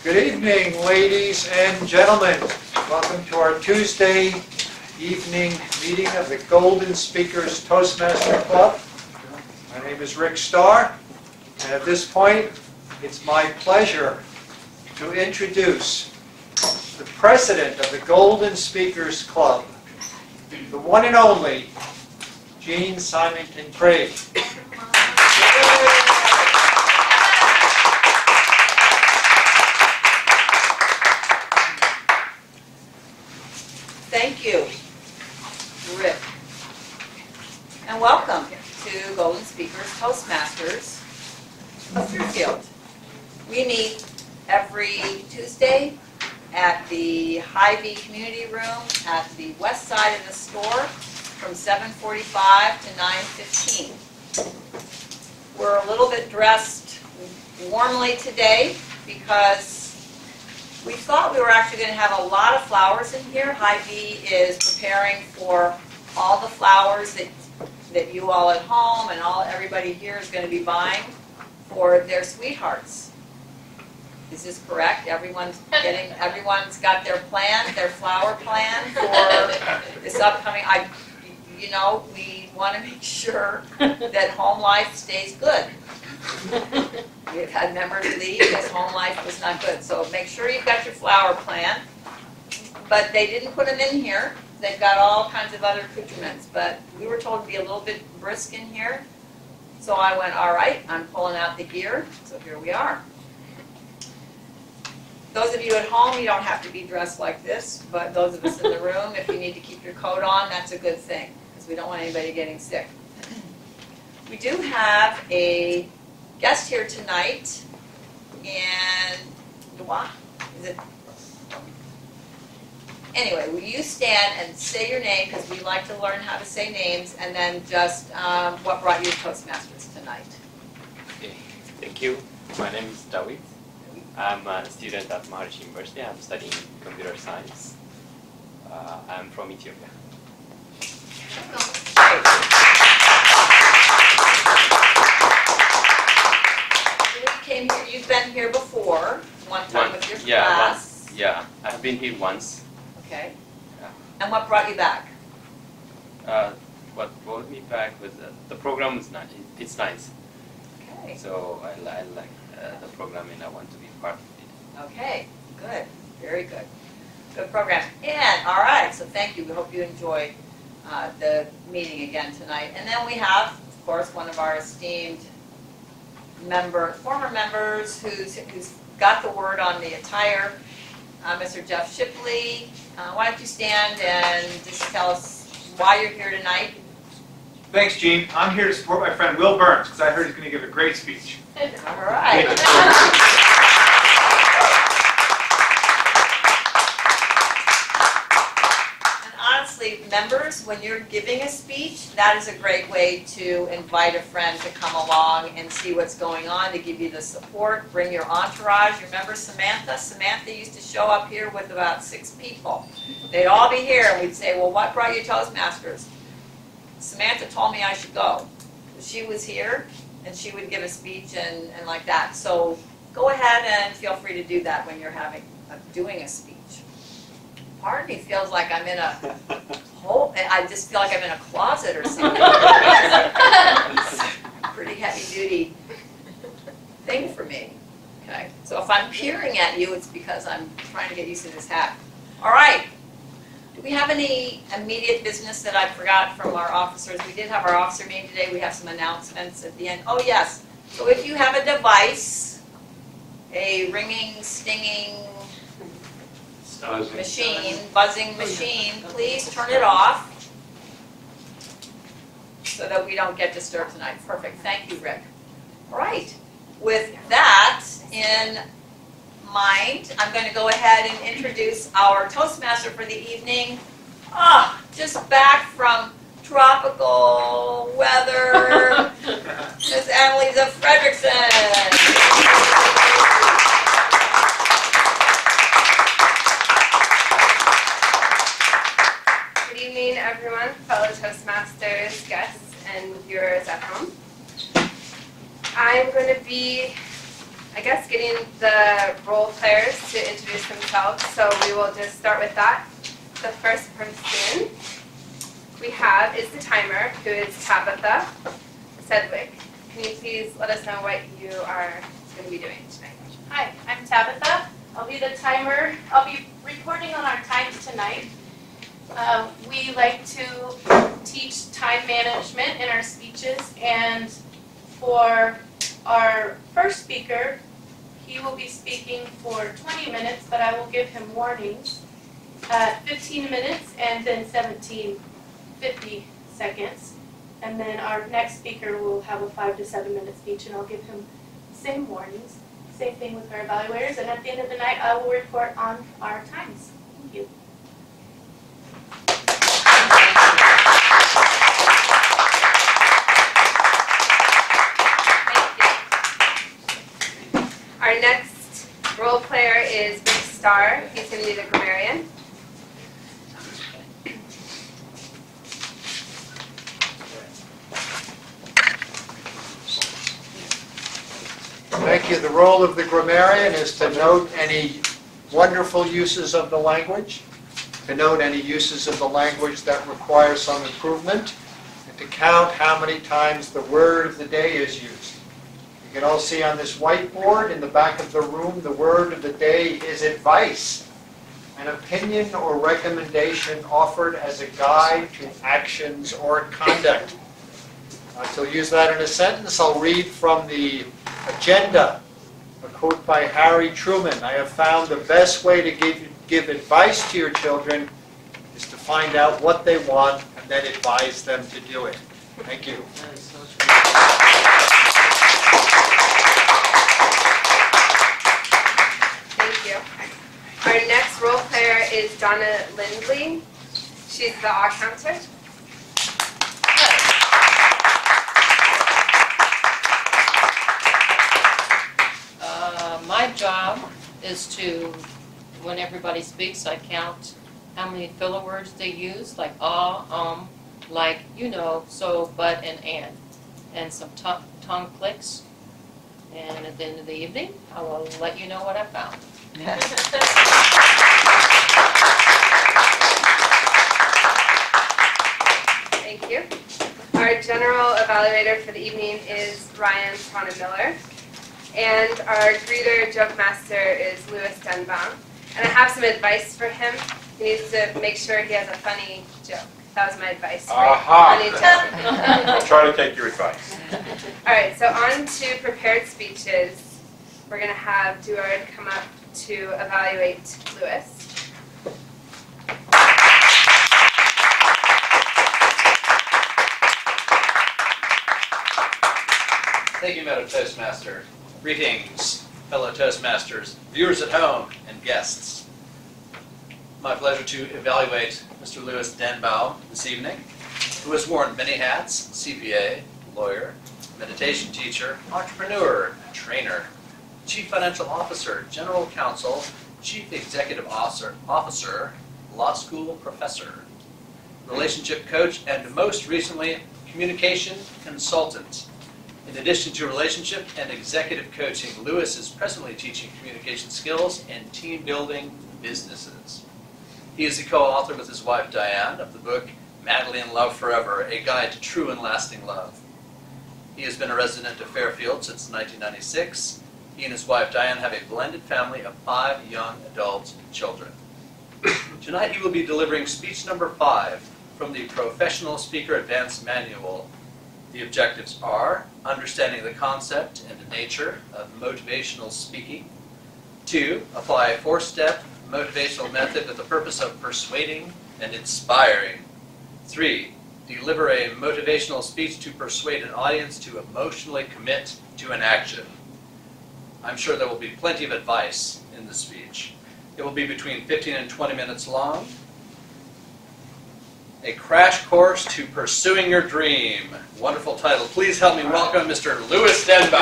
Good evening, ladies and gentlemen. Welcome to our Tuesday evening meeting of the Golden Speakers Toastmaster Club. My name is Rick Starr, and at this point, it's my pleasure to introduce the president of the Golden Speakers Club, the one and only Jean Symington Craig. Thank you, Rick. And welcome to Golden Speakers Toastmasters of Fairfield. We meet every Tuesday at the Hy-Vee Community Room at the west side of the store from 7:45 to 9:15. We're a little bit dressed warmly today because we thought we were actually going to have a lot of flowers in here. Hy-Vee is preparing for all the flowers that you all at home and everybody here is going to be buying for their sweethearts. Is this correct? Everyone's got their plan, their flower plan for this upcoming. We want to make sure that home life stays good. We've had members leave because home life was not good. So make sure you've got your flower plan. But they didn't put them in here. They've got all kinds of other accoutrements. But we were told to be a little bit brisk in here. So I went, all right, I'm pulling out the gear. So here we are. Those of you at home, you don't have to be dressed like this. But those of us in the room, if you need to keep your coat on, that's a good thing. Because we don't want anybody getting sick. We do have a guest here tonight, and anyway, will you stand and say your name, because we like to learn how to say names, and then just what brought you to Toastmasters tonight. Okay, thank you. My name is David. I'm a student at Maharishi University. I'm studying computer science. I'm from Ethiopia. You've been here before, one time with your class. Yeah, I've been here once. Okay. Yeah. And what brought you back? What brought me back was the program is nice. It's nice. Okay. So I like the program and I want to be part of it. Okay, good, very good. Good program. And, all right, so thank you. We hope you enjoy the meeting again tonight. And then we have, of course, one of our esteemed former members who's got the word on the attire, Mr. Jeff Shipley. Why don't you stand and just tell us why you're here tonight? Thanks, Jean. I'm here to support my friend Will Burns because I heard he's going to give a great speech. All right. Honestly, members, when you're giving a speech, that is a great way to invite a friend to come along and see what's going on, to give you the support, bring your entourage. Remember Samantha? Samantha used to show up here with about 6 people. They'd all be here, and we'd say, well, what brought you Toastmasters? Samantha told me I should go. She was here, and she would give a speech and like that. So go ahead and feel free to do that when you're doing a speech. Part of me feels like I'm in a I just feel like I'm in a closet or something. Pretty heavy-duty thing for me. Okay, so if I'm peering at you, it's because I'm trying to get used to this hat. All right. Do we have any immediate business that I forgot from our officers? We did have our officer meeting today. We have some announcements at the end. Oh, yes. So if you have a device, a ringing, stinging buzzing machine, please turn it off so that we don't get disturbed tonight. Perfect. Thank you, Rick. All right. With that in mind, I'm going to go ahead and introduce our Toastmaster for the evening. Just back from tropical weather, Miss Annalisa Fredrickson. Good evening, everyone, fellow Toastmasters, guests, and viewers at home. I'm going to be I guess, getting the role players to introduce themselves. So we will just start with that. The first person we have is the timer, who is Tabitha Sedgwick. Can you please let us know what you are going to be doing tonight? Hi, I'm Tabitha. I'll be the timer. I'll be reporting on our times tonight. We like to teach time management in our speeches, and for our first speaker, he will be speaking for 20 minutes, but I will give him warnings at 15 minutes and then 50 seconds. And then our next speaker will have a 5 to 7 minute speech, and I'll give him the same warnings. Same thing with our evaluators, and at the end of the night, I will report on our times. Thank you. Our next role player is Rick Starr. He's going to be the grammarian. Thank you. The role of the grammarian is to note any wonderful uses of the language, to note any uses of the language that require some improvement, and to count how many times the word of the day is used. You can all see on this whiteboard in the back of the room, the word of the day is advice, an opinion or recommendation offered as a guide to actions or conduct. To use that in a sentence, I'll read from the agenda, a quote by Harry Truman. I have found the best way to give advice to your children is to find out what they want and then advise them to do it. Thank you. Thank you. Our next role player is Donna Lindley. She's the awe counter. My job is to, when everybody speaks, I count how many filler words they use, like like, you know, so, but, and some tongue clicks. And at the end of the evening, I will let you know what I found. Thank you. Our general evaluator for the evening is Ryan Miller. And our greeter, joke master, is Louis Denbaum. And I have some advice for him. He needs to make sure he has a funny joke. That was my advice. Right? Funny joke. I'll try to take your advice. All right, so on to prepared speeches. We're going to have Duard come up to evaluate Louis. Thank you, Madam Toastmaster. Greetings, fellow Toastmasters, viewers at home, and guests. My pleasure to evaluate Mr. Louis Denbaum this evening, who has worn many hats: CPA, lawyer, meditation teacher, entrepreneur, trainer, chief financial officer, general counsel, chief executive officer, law school professor, relationship coach, and most recently, communication consultant. In addition to relationship and executive coaching, Louis is presently teaching communication skills and team building businesses. He is the co-author with his wife Diane of the book Madly in Love Forever, A Guide to True and Lasting Love. He has been a resident of Fairfield since 1996. He and his wife Diane have a blended family of 5 young adult children. Tonight he will be delivering speech number 5 from the Professional Speaker Advanced Manual. The objectives are understanding the concept and the nature of motivational speaking. 2, apply a 4-step motivational method with the purpose of persuading and inspiring. 3, deliver a motivational speech to persuade an audience to emotionally commit to an action. I'm sure there will be plenty of advice in the speech. It will be between 15 and 20 minutes long. A crash course to pursuing your dream. Wonderful title. Please help me welcome Mr. Louis Denbaum.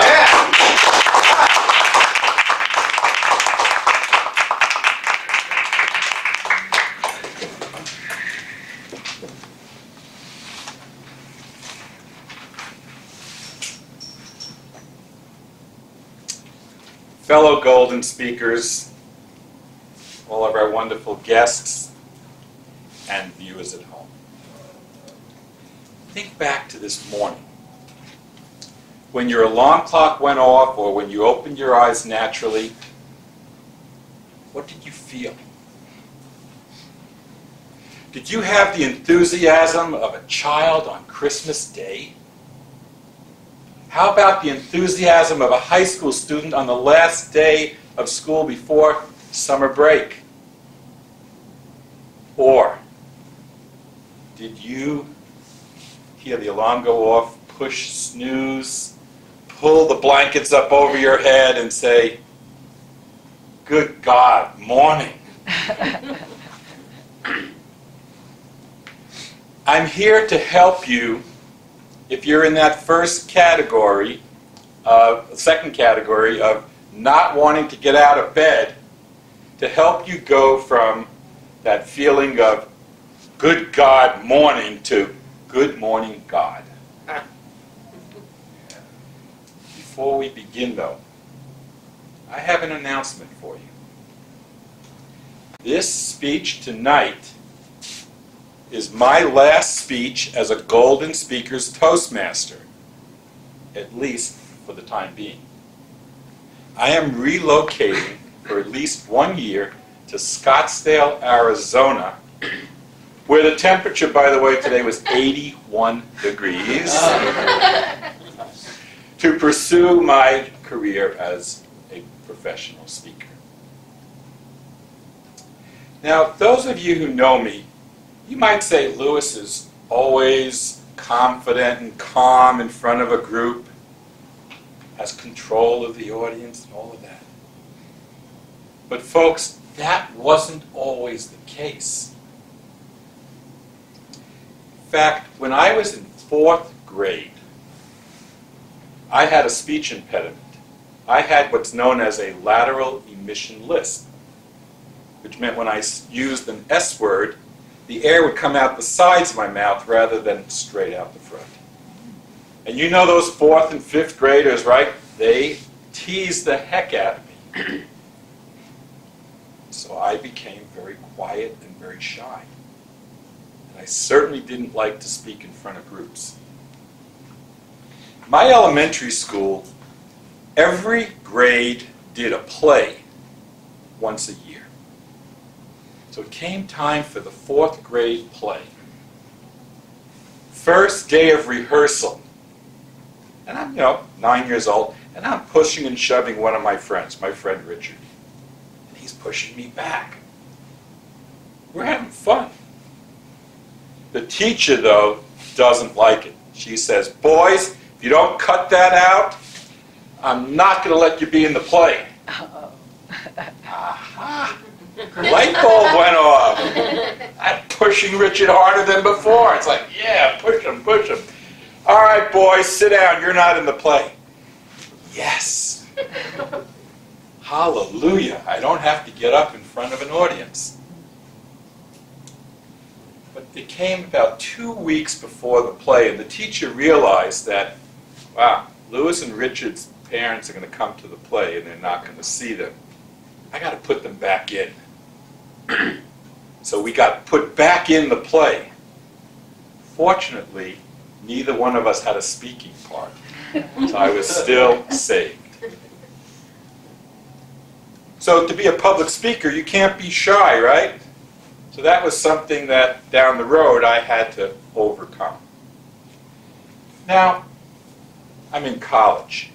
fellow Golden speakers, all of our wonderful guests, and viewers at home. Think back to this morning. When your alarm clock went off or when you opened your eyes naturally, what did you feel? Did you have the enthusiasm of a child on Christmas Day? How about the enthusiasm of a high school student on the last day of school before summer break? Or did you hear the alarm go off, push snooze, pull the blankets up over your head and say, "Good God, morning"? I'm here to help you if you're in that second category of not wanting to get out of bed, to help you go from that feeling of "Good God, morning" to "Good morning, God." Before we begin, though, I have an announcement for you. This speech tonight is my last speech as a Golden Speakers Toastmaster, at least for the time being. I am relocating for at least 1 year to Scottsdale, Arizona, where the temperature, by the way, today was 81 degrees, to pursue my career as a professional speaker. Now, those of you who know me, you might say Lewis is always confident and calm in front of a group, has control of the audience and all of that. But folks, that wasn't always the case. In fact, when I was in 4th grade, I had a speech impediment. I had what's known as a lateral emission lisp, which meant when I used an S word, the air would come out the sides of my mouth rather than straight out the front. And you know those 4th and 5th graders, right? They teased the heck out of me. So I became very quiet and very shy. And I certainly didn't like to speak in front of groups. My elementary school, every grade did a play once a year. So it came time for the 4th grade play. First day of rehearsal. And I'm, 9 years old, and I'm pushing and shoving one of my friends, my friend Richard. And he's pushing me back. We're having fun. The teacher, though, doesn't like it. She says, "Boys, if you don't cut that out, I'm not going to let you be in the play." Aha! Light bulb went off. I'm pushing Richard harder than before. It's like, yeah, push him, push him. "All right, boys, sit down. You're not in the play." Yes. Hallelujah. I don't have to get up in front of an audience. But it came about 2 weeks before the play, and the teacher realized that, wow, Lewis and Richard's parents are going to come to the play, and they're not going to see them. I got to put them back in. So we got put back in the play. Fortunately, neither one of us had a speaking part, so I was still saved. So to be a public speaker, you can't be shy, right? So that was something that down the road I had to overcome. Now, I'm in college.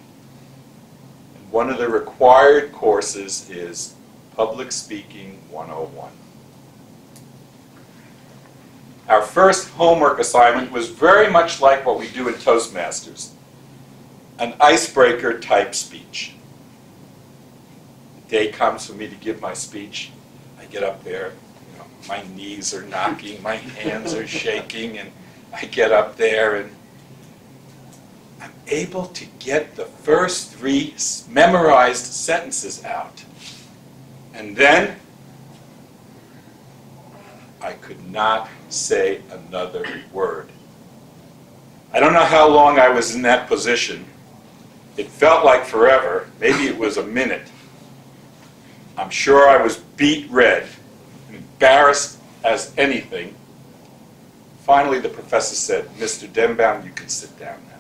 And one of the required courses is Public Speaking 101. Our first homework assignment was very much like what we do in Toastmasters, an icebreaker type speech. The day comes for me to give my speech. I get up there, my knees are knocking, my hands are shaking, and I get up there and I'm able to get the first 3 memorized sentences out. And then I could not say another word. I don't know how long I was in that position. It felt like forever. Maybe it was a minute. I'm sure I was beet red, embarrassed as anything. Finally, the professor said, "Mr. Denbaum, you can sit down now."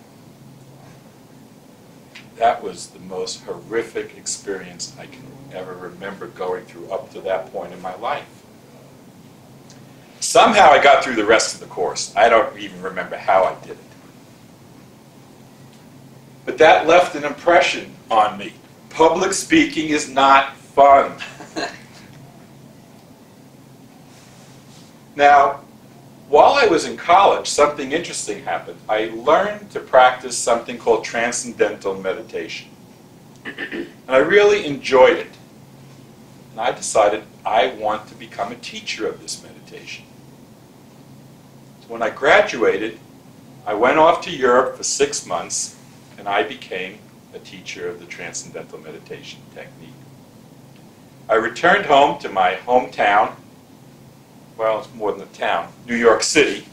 That was the most horrific experience I can ever remember going through up to that point in my life. Somehow I got through the rest of the course. I don't even remember how I did it. But that left an impression on me. Public speaking is not fun. Now, while I was in college, something interesting happened. I learned to practice something called transcendental meditation. And I really enjoyed it. And I decided I want to become a teacher of this meditation. So when I graduated, I went off to Europe for 6 months, and I became a teacher of the transcendental meditation technique. I returned home to my hometown. Well, it's more than a town, New York City.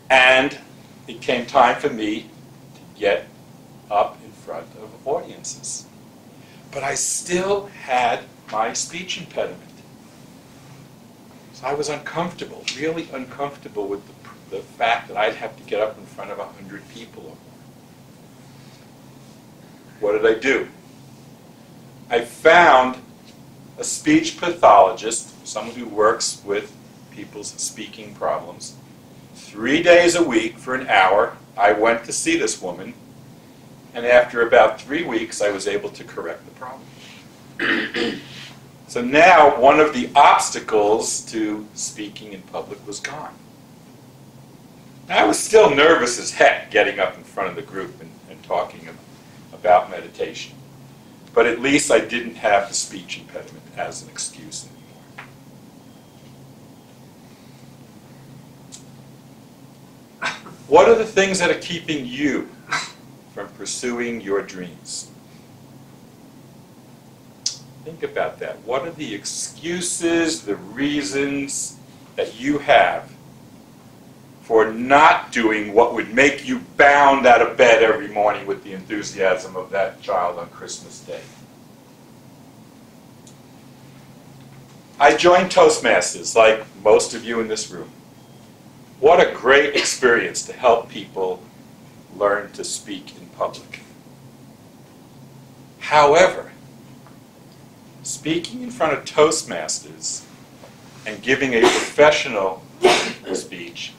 And it came time for me to get up in front of audiences. But I still had my speech impediment. So I was uncomfortable, really uncomfortable with the fact that I'd have to get up in front of 100 people or more. What did I do? I found a speech pathologist, someone who works with people's speaking problems. 3 days a week for an hour, I went to see this woman, and after about 3 weeks, I was able to correct the problem. So now, one of the obstacles to speaking in public was gone. I was still nervous as heck getting up in front of the group and talking about meditation. But at least I didn't have the speech impediment as an excuse anymore. What are the things that are keeping you from pursuing your dreams? Think about that. What are the excuses, the reasons that you have for not doing what would make you bound out of bed every morning with the enthusiasm of that child on Christmas Day? I joined Toastmasters, like most of you in this room. What a great experience to help people learn to speak in public. However, speaking in front of Toastmasters and giving a professional speech,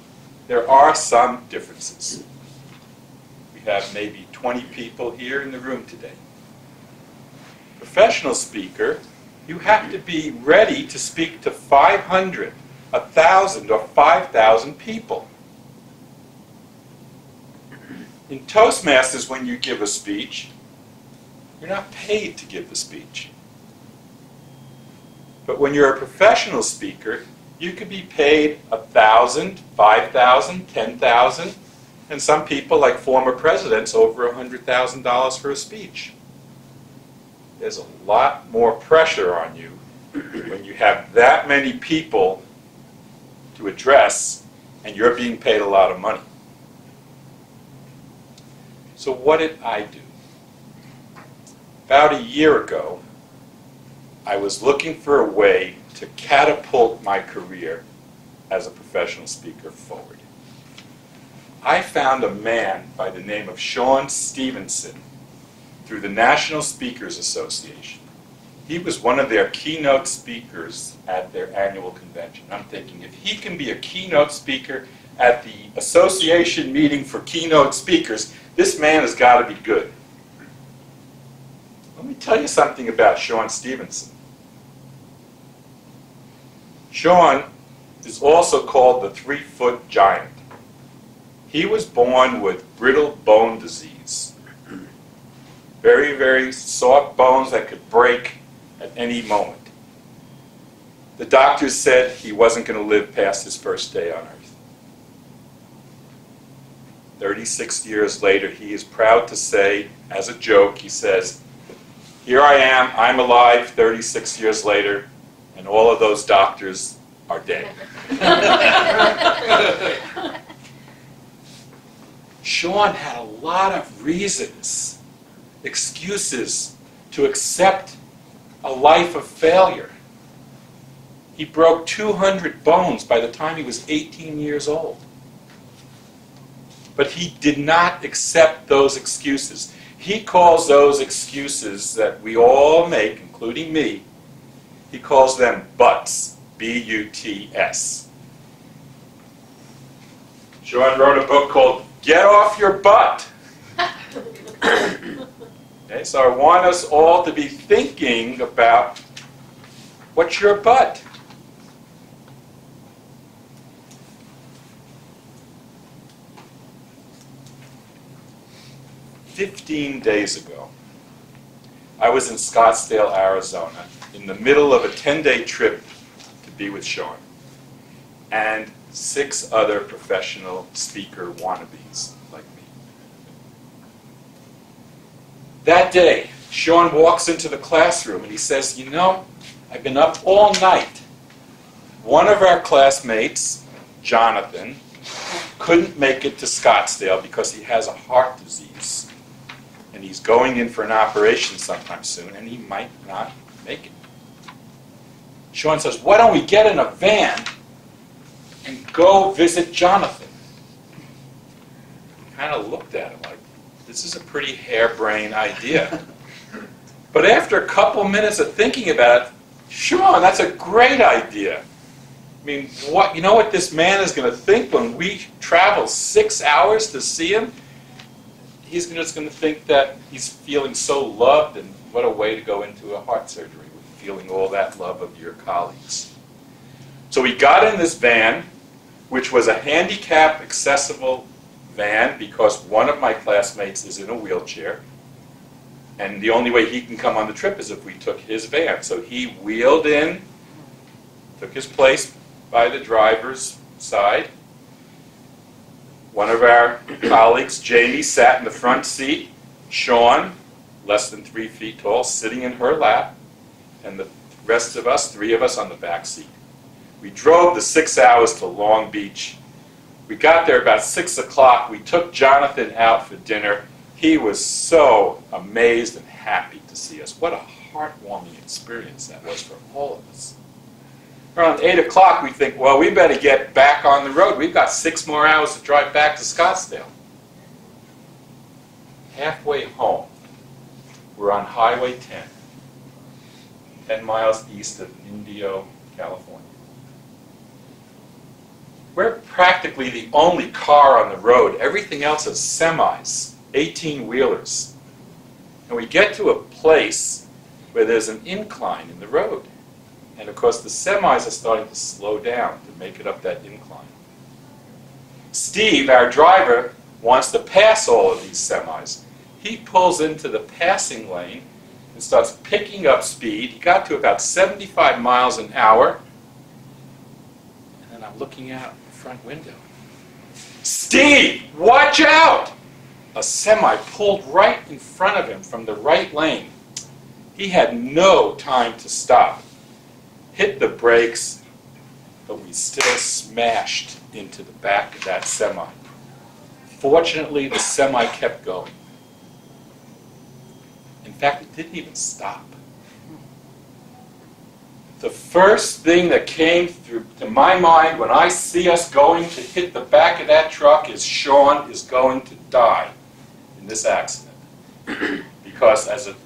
there are some differences. We have maybe 20 people here in the room today. Professional speaker, you have to be ready to speak to 500, 1,000, or 5,000 people. In Toastmasters, when you give a speech, you're not paid to give the speech. But when you're a professional speaker, you could be paid 1,000, 5,000, 10,000, and some people, like former presidents, over $100,000 for a speech. There's a lot more pressure on you when you have that many people to address and you're being paid a lot of money. So what did I do? About a year ago, I was looking for a way to catapult my career as a professional speaker forward. I found a man by the name of Jean Symington through the National Speakers Association. He was one of their keynote speakers at their annual convention. I'm thinking, if he can be a keynote speaker at the association meeting for keynote speakers, this man has got to be good. Let me tell you something about Jean Symington. Jean is also called the 3-foot giant. He was born with brittle bone disease. Very, very soft bones that could break at any moment. The doctors said he wasn't going to live past his first day on earth. 36 years later, he is proud to say, as a joke, he says, "Here I am, I'm alive 36 years later, and all of those doctors are dead." Sean had a lot of reasons, excuses to accept a life of failure. He broke 200 bones by the time he was 18 years old. But he did not accept those excuses. He calls those excuses that we all make, including me, he calls them buts, B-U-T-S. Sean wrote a book called Get Off Your Butt. Okay, so I want us all to be thinking about what's your butt? 15 days ago, I was in Scottsdale, Arizona, in the middle of a 10-day trip to be with Sean and 6 other professional speaker wannabes like me. That day, Sean walks into the classroom and he says, you know, I've been up all night. One of our classmates, Jonathan, couldn't make it to Scottsdale because he has a heart disease. And he's going in for an operation sometime soon, and he might not make it. Sean says, why don't we get in a van and go visit Jonathan? I kind of looked at him like, this is a pretty harebrained idea. But after a couple minutes of thinking about it, Sean, that's a great idea. I mean, you know what this man is going to think when we travel 6 hours to see him? He's just going to think that he's feeling so loved, and what a way to go into a heart surgery with feeling all that love of your colleagues. So we got in this van, which was a handicap accessible van because one of my classmates is in a wheelchair, and the only way he can come on the trip is if we took his van. So he wheeled in, took his place by the driver's side. One of our colleagues, Jamie, sat in the front seat. Sean, less than 3 feet tall, sitting in her lap. And the rest of us, 3 of us, on the back seat. We drove the 6 hours to Long Beach. We got there about 6 o'clock. We took Jonathan out for dinner. He was so amazed and happy to see us. What a heartwarming experience that was for all of us. Around 8 o'clock, we think, well, we better get back on the road. We've got 6 more hours to drive back to Scottsdale. Halfway home, we're on Highway 10 miles east of Indio, California. We're practically the only car on the road. Everything else is semis, 18-wheelers. And we get to a place where there's an incline in the road. And of course, the semis are starting to slow down to make it up that incline. Steve, our driver, wants to pass all of these semis. He pulls into the passing lane and starts picking up speed. He got to about 75 miles an hour. And then I'm looking out the front window. Steve, watch out! A semi pulled right in front of him from the right lane. He had no time to stop. Hit the brakes, but we still smashed into the back of that semi. Fortunately, the semi kept going. In fact, it didn't even stop. The first thing that came through to my mind when I see us going to hit the back of that truck is Sean is going to die in this accident. Because as an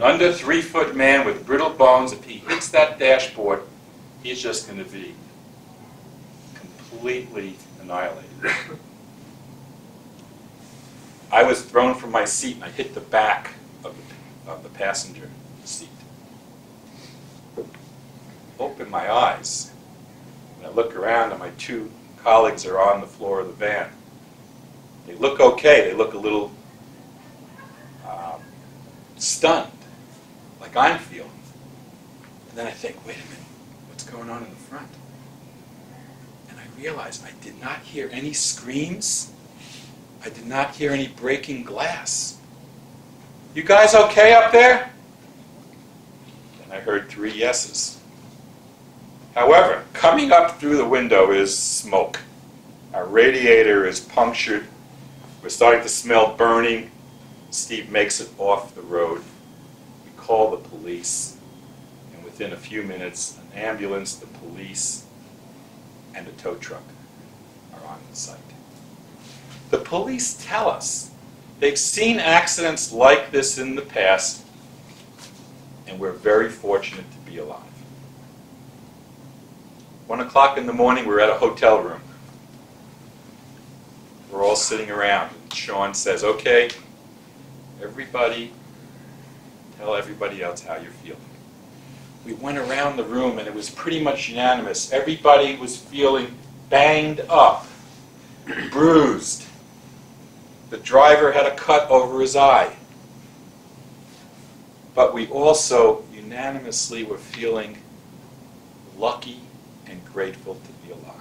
under 3-foot man with brittle bones, if he hits that dashboard, he's just going to be completely annihilated. I was thrown from my seat and I hit the back of the passenger seat. Open my eyes and I look around and my 2 colleagues are on the floor of the van. They look okay. They look a little stunned, like I'm feeling. And then I think, wait a minute, what's going on in the front? And I realized I did not hear any screams. I did not hear any breaking glass. You guys okay up there? And I heard 3 yeses. However, coming up through the window is smoke. Our radiator is punctured. We're starting to smell burning. Steve makes it off the road. We call the police. within a few minutes, an ambulance, the police, and a tow truck are on the site. The police tell us they've seen accidents like this in the past, and we're very fortunate to be alive. 1 o'clock in the morning, we're at a hotel room. We're all sitting around, and Sean says, okay, everybody, tell everybody else how you're feeling. We went around the room, and it was pretty much unanimous. Everybody was feeling banged up, bruised. The driver had a cut over his eye. But we also unanimously were feeling lucky and grateful to be alive.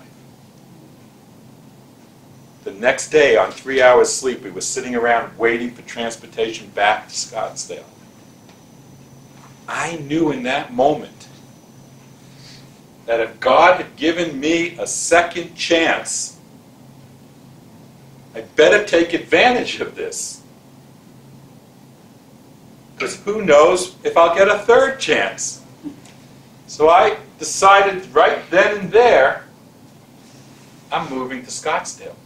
The next day, on 3 hours sleep, we were sitting around waiting for transportation back to Scottsdale. I knew in that moment that if God had given me a second chance, I'd better take advantage of this. Because who knows if I'll get a third chance. So I decided right then and there, I'm moving to Scottsdale.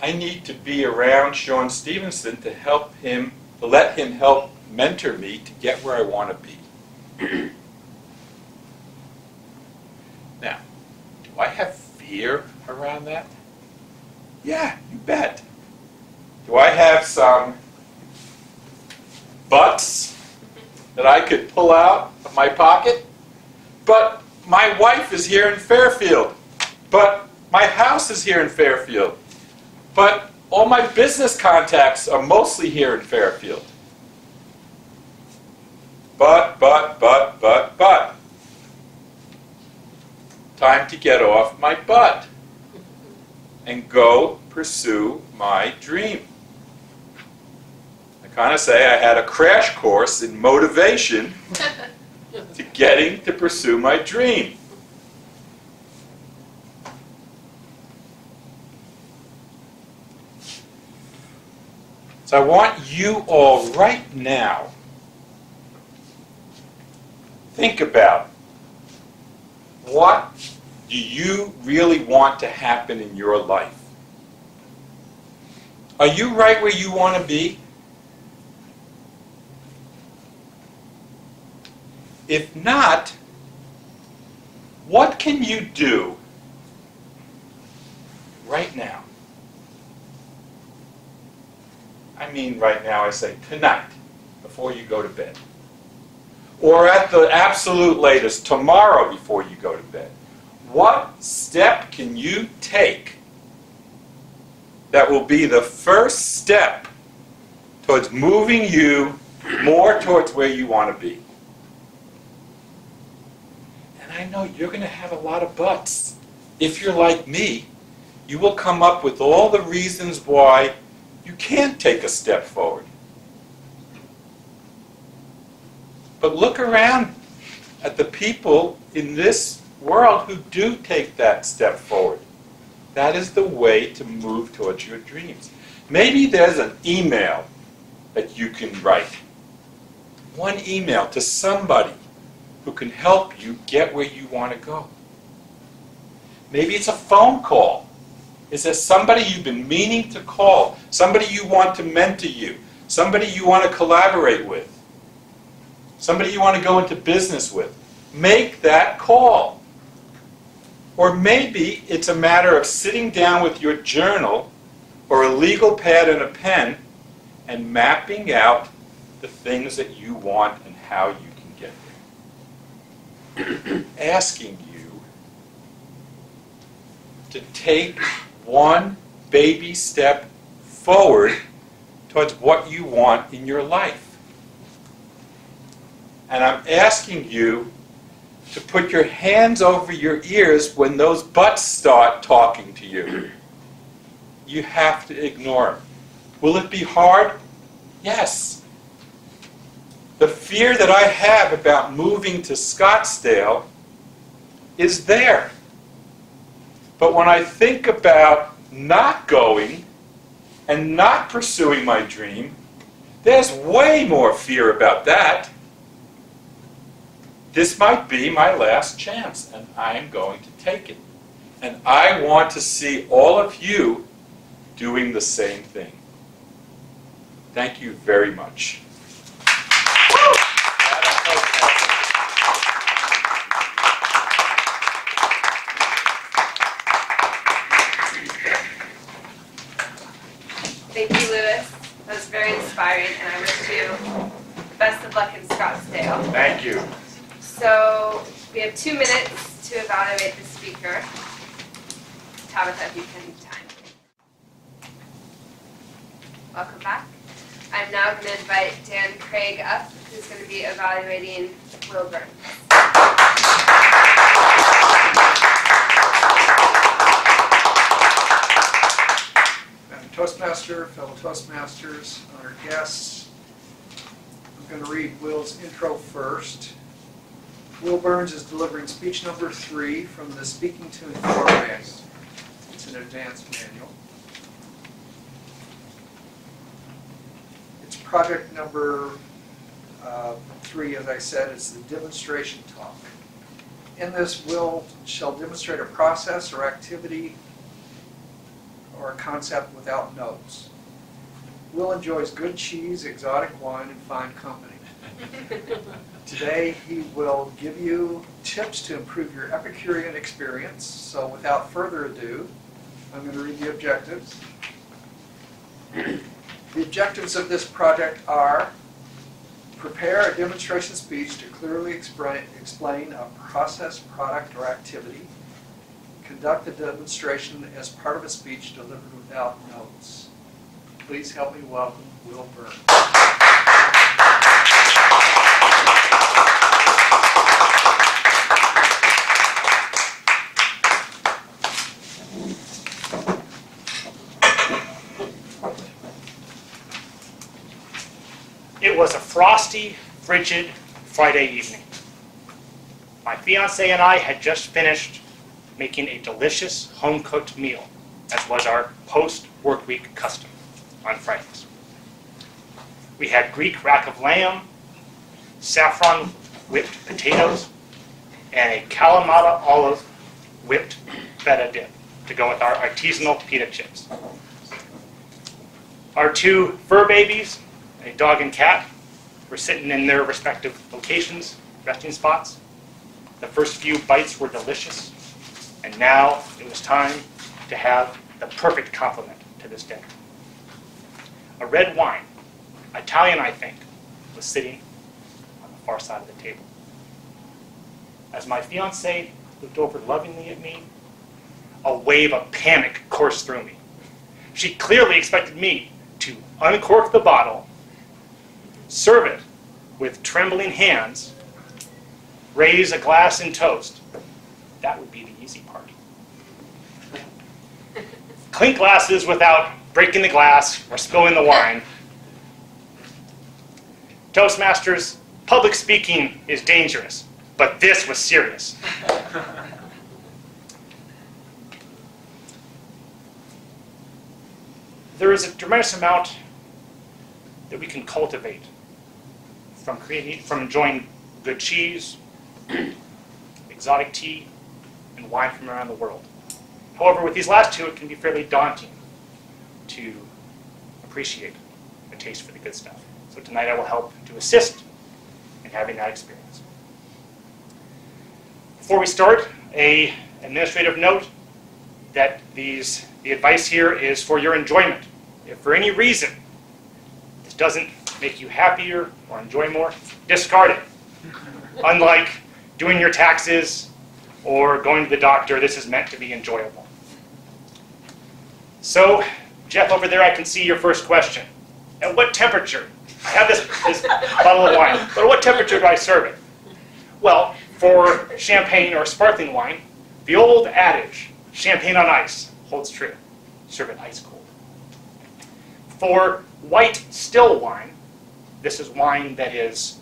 I need to be around Sean Stevenson to help him, to let him help mentor me to get where I want to be. Now, do I have fear around that? Yeah, you bet. Do I have some butts that I could pull out of my pocket? But my wife is here in Fairfield. But my house is here in Fairfield. But all my business contacts are mostly here in Fairfield. But. Time to get off my butt and go pursue my dream. I kind of say I had a crash course in motivation to getting to pursue my dream. So I want you all right now, think about what do you really want to happen in your life? Are you right where you want to be? If not, what can you do right now? I mean right now, I say tonight, before you go to bed. Or at the absolute latest, tomorrow before you go to bed. What step can you take that will be the first step towards moving you more towards where you want to be? And I know you're going to have a lot of buts. If you're like me, you will come up with all the reasons why you can't take a step forward. But look around at the people in this world who do take that step forward. That is the way to move towards your dreams. Maybe there's an email that you can write. One email to somebody who can help you get where you want to go. Maybe it's a phone call. Is there somebody you've been meaning to call? Somebody you want to mentor you? Somebody you want to collaborate with? Somebody you want to go into business with? Make that call. Or maybe it's a matter of sitting down with your journal or a legal pad and a pen and mapping out the things that you want and how you can get there. Asking you to take one baby step forward towards what you want in your life. And I'm asking you to put your hands over your ears when those butts start talking to you. You have to ignore them. Will it be hard? Yes. The fear that I have about moving to Scottsdale is there. But when I think about not going and not pursuing my dream, there's way more fear about that. This might be my last chance, and I am going to take it. And I want to see all of you doing the same thing. Thank you very much. Thank you, Lewis. That was very inspiring, and I wish you the best of luck in Scottsdale. Thank you. So we have 2 minutes to evaluate the speaker. Tabitha, if you can time. Welcome back. I'm now going to invite Dan Craig up, who's going to be evaluating Will Burns. Madam Toastmaster, fellow Toastmasters, honored guests, I'm going to read Will's intro first. Will Burns is delivering speech number 3 from the Speaking to Inform manual. It's an advanced manual. It's project number 3, as I said. It's the demonstration talk. In this, Will shall demonstrate a process or activity or a concept without notes. Will enjoys good cheese, exotic wine, and fine company. Today, he will give you tips to improve your Epicurean experience. So without further ado, I'm going to read the objectives. The objectives of this project are: prepare a demonstration speech to clearly explain a process, product, or activity. Conduct the demonstration as part of a speech delivered without notes. Please help me welcome Will Burns. It was a frosty, frigid Friday evening. My fiancée and I had just finished making a delicious home-cooked meal, as was our post-work week custom on Fridays. We had Greek rack of lamb, saffron whipped potatoes, and a Kalamata olive whipped feta dip to go with our artisanal pita chips. Our 2 fur babies, a dog and cat, were sitting in their respective locations, resting spots. The first few bites were delicious, and now it was time to have the perfect complement to this dinner. A red wine, Italian I think, was sitting on the far side of the table. As my fiancée looked over lovingly at me, a wave of panic coursed through me. She clearly expected me to uncork the bottle, serve it with trembling hands, raise a glass and toast. That would be the easy part. Clink glasses without breaking the glass or spilling the wine. Toastmasters, public speaking is dangerous, but this was serious. There is a tremendous amount that we can cultivate from enjoying good cheese, exotic tea, and wine from around the world. However, with these last 2, it can be fairly daunting to appreciate a taste for the good stuff. So tonight I will help to assist in having that experience. Before we start, an administrative note that the advice here is for your enjoyment. If for any reason this doesn't make you happier or enjoy more, discard it. Unlike doing your taxes or going to the doctor, this is meant to be enjoyable. So, Jeff, over there, I can see your first question. At what temperature? I have this bottle of wine, but at what temperature do I serve it? Well, for champagne or sparkling wine, the old adage, champagne on ice, holds true. Serve it ice cold. For white still wine, this is wine that is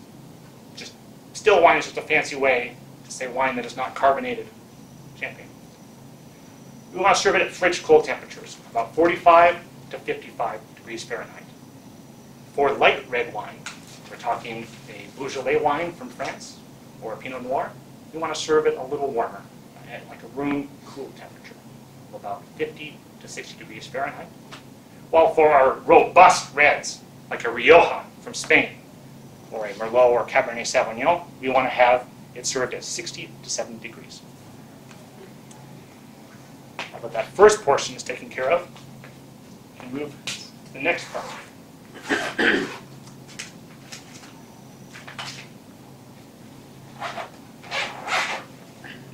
just, still wine is just a fancy way to say wine that is not carbonated champagne. We want to serve it at fridge cold temperatures, about 45 to 55 degrees Fahrenheit. For light red wine, we're talking a Beaujolais wine from France, or a Pinot Noir, you want to serve it a little warmer, at like a room cool temperature, of about 50 to 60 degrees Fahrenheit. While for our robust reds, like a Rioja from Spain, or a Merlot or Cabernet Sauvignon, we want to have it served at 60 to 70 degrees. Now that that first portion is taken care of, we can move to the next part.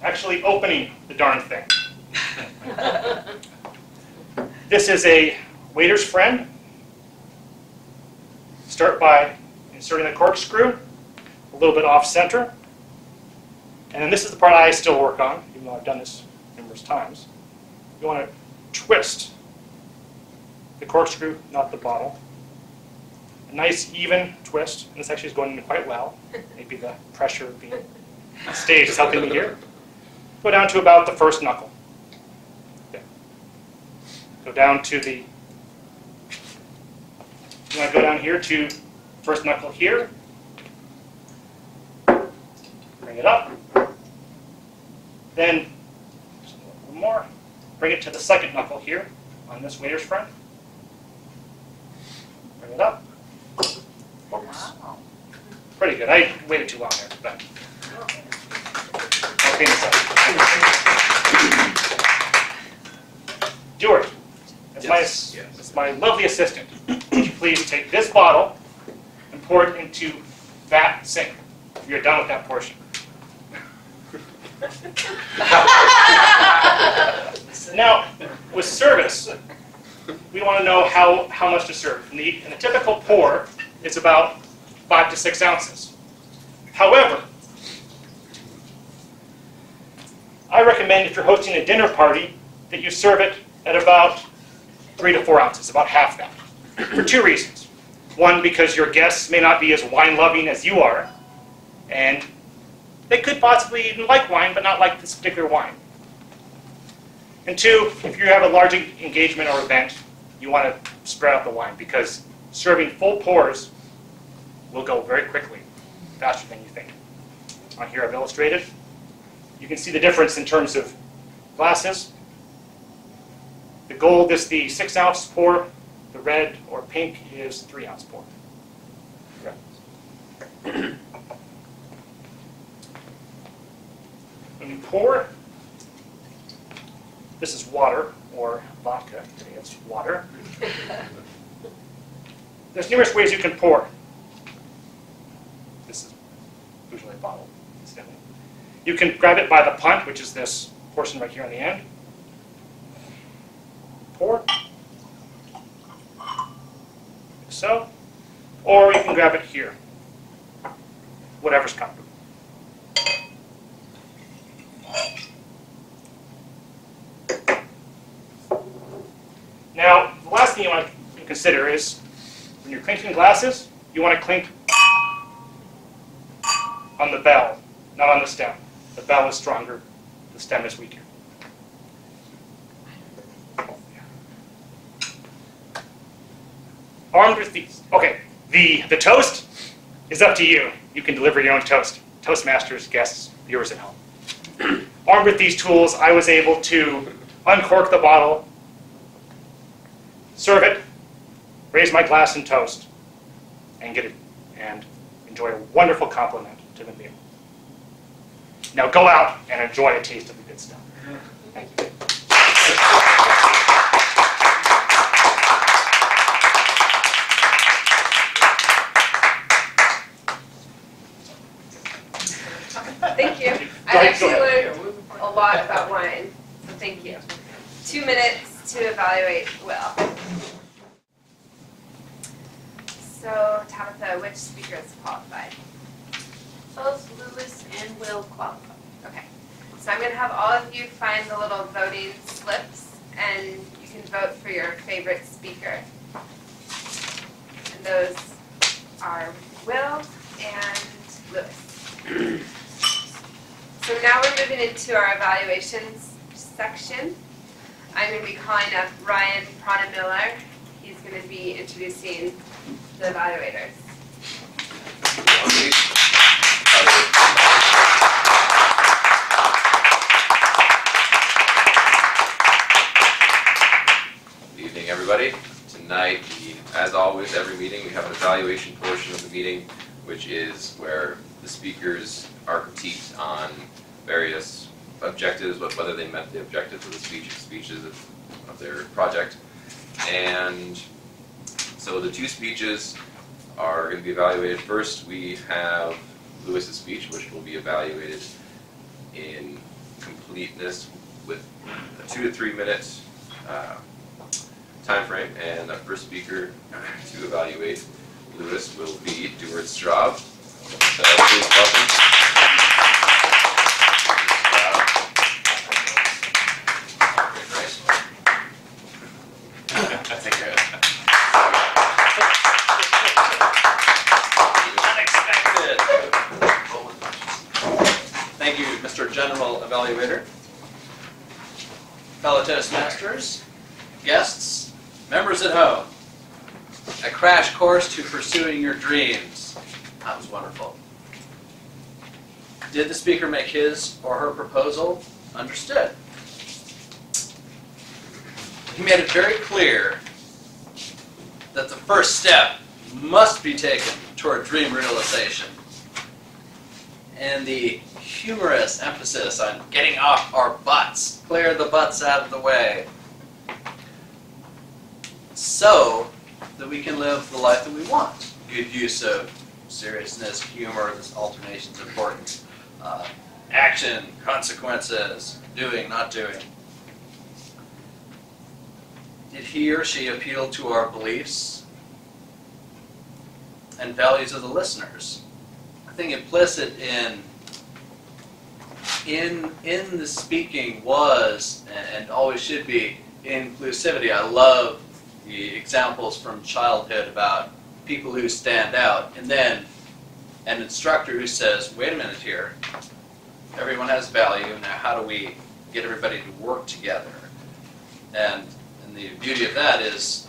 Actually opening the darn thing. This is a waiter's friend. Start by inserting the corkscrew a little bit off center. And then this is the part I still work on, even though I've done this numerous times. You want to twist the corkscrew, not the bottle. A nice even twist. And this actually is going in quite well. Maybe the pressure of being on stage is helping me here. Go down to about the first knuckle. Okay. Go down to the, you want to go down here to first knuckle here. Bring it up. Then, just a little more. Bring it to the second knuckle here on this waiter's friend. Bring it up. Wow. Pretty good. I waited too long there, but I'll clean this up. Stuart, as my lovely assistant, would you please take this bottle and pour it into that sink if you're done with that portion. Now, with service, we want to know how much to serve. In the typical pour, it's about 5 to 6 ounces. However, I recommend if you're hosting a dinner party that you serve it at about 3 to 4 ounces, about half that, for 2 reasons. One, because your guests may not be as wine-loving as you are, and they could possibly even like wine, but not like this particular wine. And 2, if you have a large engagement or event, you want to spread out the wine, because serving full pours will go very quickly, faster than you think. On here I've illustrated. You can see the difference in terms of glasses. The gold is the 6-ounce pour. The red or pink is 3-ounce pour. When you pour, this is water or vodka. Today it's water. There's numerous ways you can pour. This is usually bottled, incidentally. You can grab it by the punt, which is this portion right here on the end. Pour. Like so. Or you can grab it here. Whatever's comfortable. Now, the last thing you want to consider is when you're clinking glasses, you want to clink on the bell, not on the stem. The bell is stronger, the stem is weaker. Armed with these. Okay, the toast is up to you. You can deliver your own toast. Toastmasters, guests, viewers at home. Armed with these tools, I was able to uncork the bottle, serve it, raise my glass and toast, and get it, and enjoy a wonderful compliment to the meal. Now go out and enjoy a taste of the good stuff. Thank you. Thank you. I Go actually ahead. learned a lot about wine, so thank you. 2 minutes to evaluate Will. So, Tabitha, which speaker is qualified? Both Lewis and Will qualify. Okay. So I'm going to have all of you find the little voting slips, and you can vote for your favorite speaker. And those are Will and Lewis. So now we're moving into our evaluations section. I'm going to be calling up Ryan Miller. He's going to be introducing the evaluators. tonight, as always, every meeting, we have an evaluation portion of the meeting, which is where the speakers are critiqued on various objectives, whether they met the objectives of the speeches of their project. And so the two speeches are going to be evaluated. First, we have Lewis's speech, which will be evaluated in completeness with a 2 to 3 minute time frame. And our first speaker to evaluate Lewis will be Stuart Straub. So please welcome. Unexpected. Thank you, Mr. General Evaluator. Fellow Toastmasters, guests, members at home, a crash course to pursuing your dreams. That was wonderful. Did the speaker make his or her proposal understood? He made it very clear that the first step must be taken toward dream realization. And the humorous emphasis on getting off our butts, clear the butts out of the way, so that we can live the life that we want. Good use of seriousness, humor, this alternation is important. Action, consequences, doing, not doing. Did he or she appeal to our beliefs and values of the listeners? I think implicit in the speaking was, and always should be, inclusivity. I love the examples from childhood about people who stand out, and then an instructor who says, wait a minute here, everyone has value, now how do we get everybody to work together? And the beauty of that is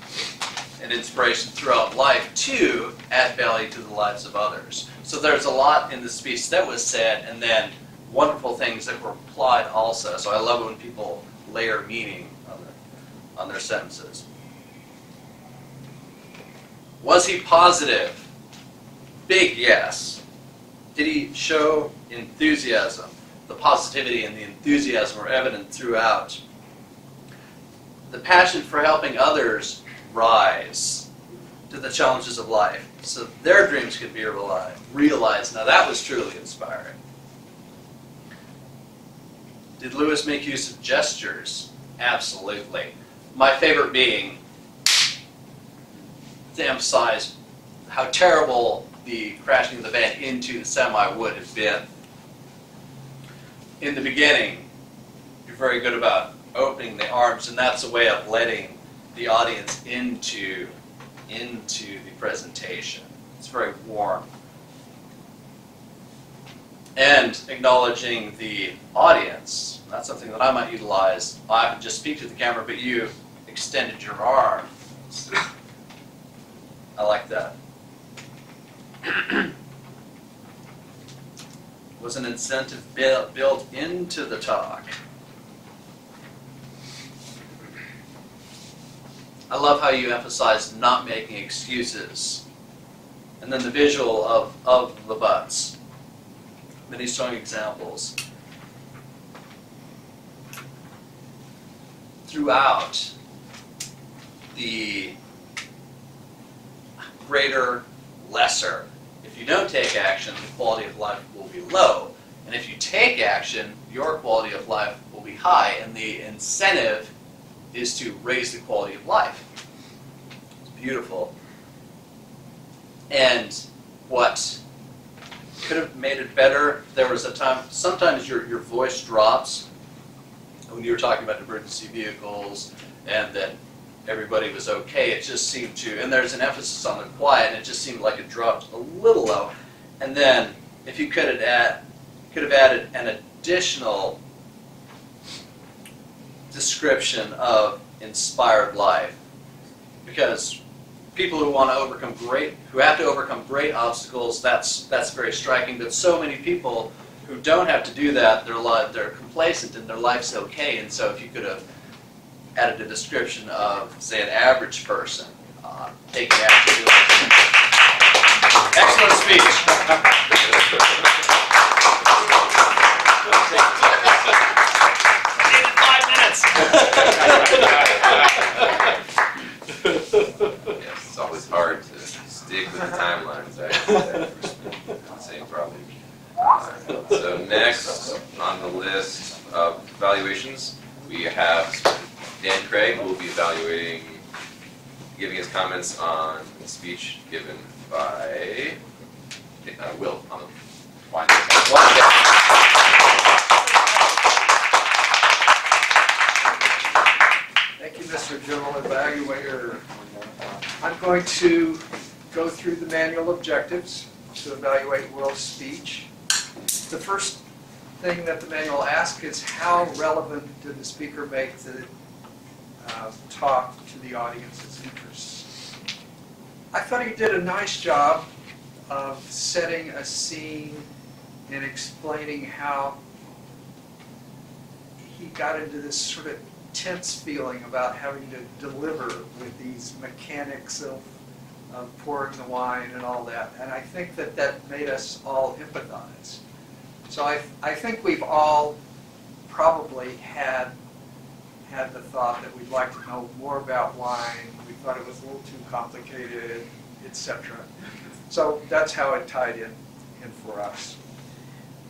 an inspiration throughout life to add value to the lives of others. So there's a lot in the speech that was said, and then wonderful things that were applied also. So I love it when people layer meaning on their sentences. Was he positive? Big yes. Did he show enthusiasm? The positivity and the enthusiasm were evident throughout. The passion for helping others rise to the challenges of life so their dreams could be realized. Now that was truly inspiring. Did Lewis make use of gestures? Absolutely. My favorite being to emphasize how terrible the crashing of the van into the semi would have been. In the beginning, you're very good about opening the arms, and that's a way of letting the audience into the presentation. It's very warm. And acknowledging the audience. That's something that I might utilize. I often just speak to the camera, but you extended your arm. I like that. Was an incentive built into the talk? I love how you emphasize not making excuses. And then the visual of the buts. Many strong examples. Throughout the greater, lesser. If you don't take action, the quality of life will be low. And if you take action, your quality of life will be high. And the incentive is to raise the quality of life. It's beautiful. And what could have made it better, there was a time, sometimes your voice drops when you were talking about emergency vehicles and that everybody was okay. It just seemed to, and there's an emphasis on the quiet, and it just seemed like it dropped a little low. And then, if you could have added an additional description of inspired life, because people who want to overcome who have to overcome great obstacles, that's very striking. But so many people who don't have to do that, they're complacent and their life's okay. And so, if you could have added a description of, say, an average person taking action. Excellent speech. Needed 5 minutes. Yes, it's always hard to stick with the timelines, right? Same problem. So next on the list of evaluations, we have Dan Craig, who will be evaluating, giving his comments on the speech given by Will on the wine. Thank you, Mr. General Evaluator. I'm going to go through the manual objectives to evaluate Will's speech. The first thing that the manual asks is how relevant did the speaker make the talk to the audience's interests. I thought he did a nice job of setting a scene and explaining how he got into this sort of tense feeling about having to deliver with these mechanics of pouring the wine and all that. And I think that that made us all empathize. So I think we've all probably had the thought that we'd like to know more about wine. We thought it was a little too complicated, etc. So that's how it tied in for us.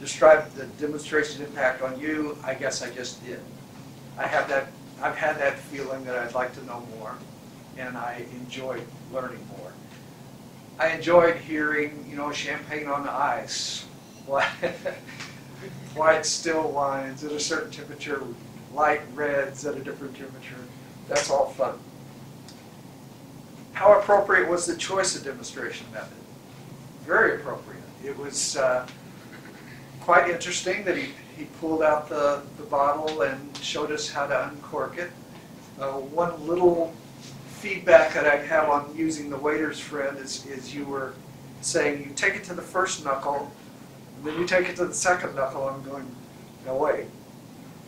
Describe the demonstration impact on you. I guess I just did. I've had that feeling that I'd like to know more, and I enjoyed learning more. I enjoyed hearing, champagne on the ice, white still wines at a certain temperature, light reds at a different temperature. That's all fun. How appropriate was the choice of demonstration method? Very appropriate. It was quite interesting that he pulled out the bottle and showed us how to uncork it. One little feedback that I have on using the waiter's friend is you were saying you take it to the first knuckle, and then you take it to the second knuckle. I'm going, no wait.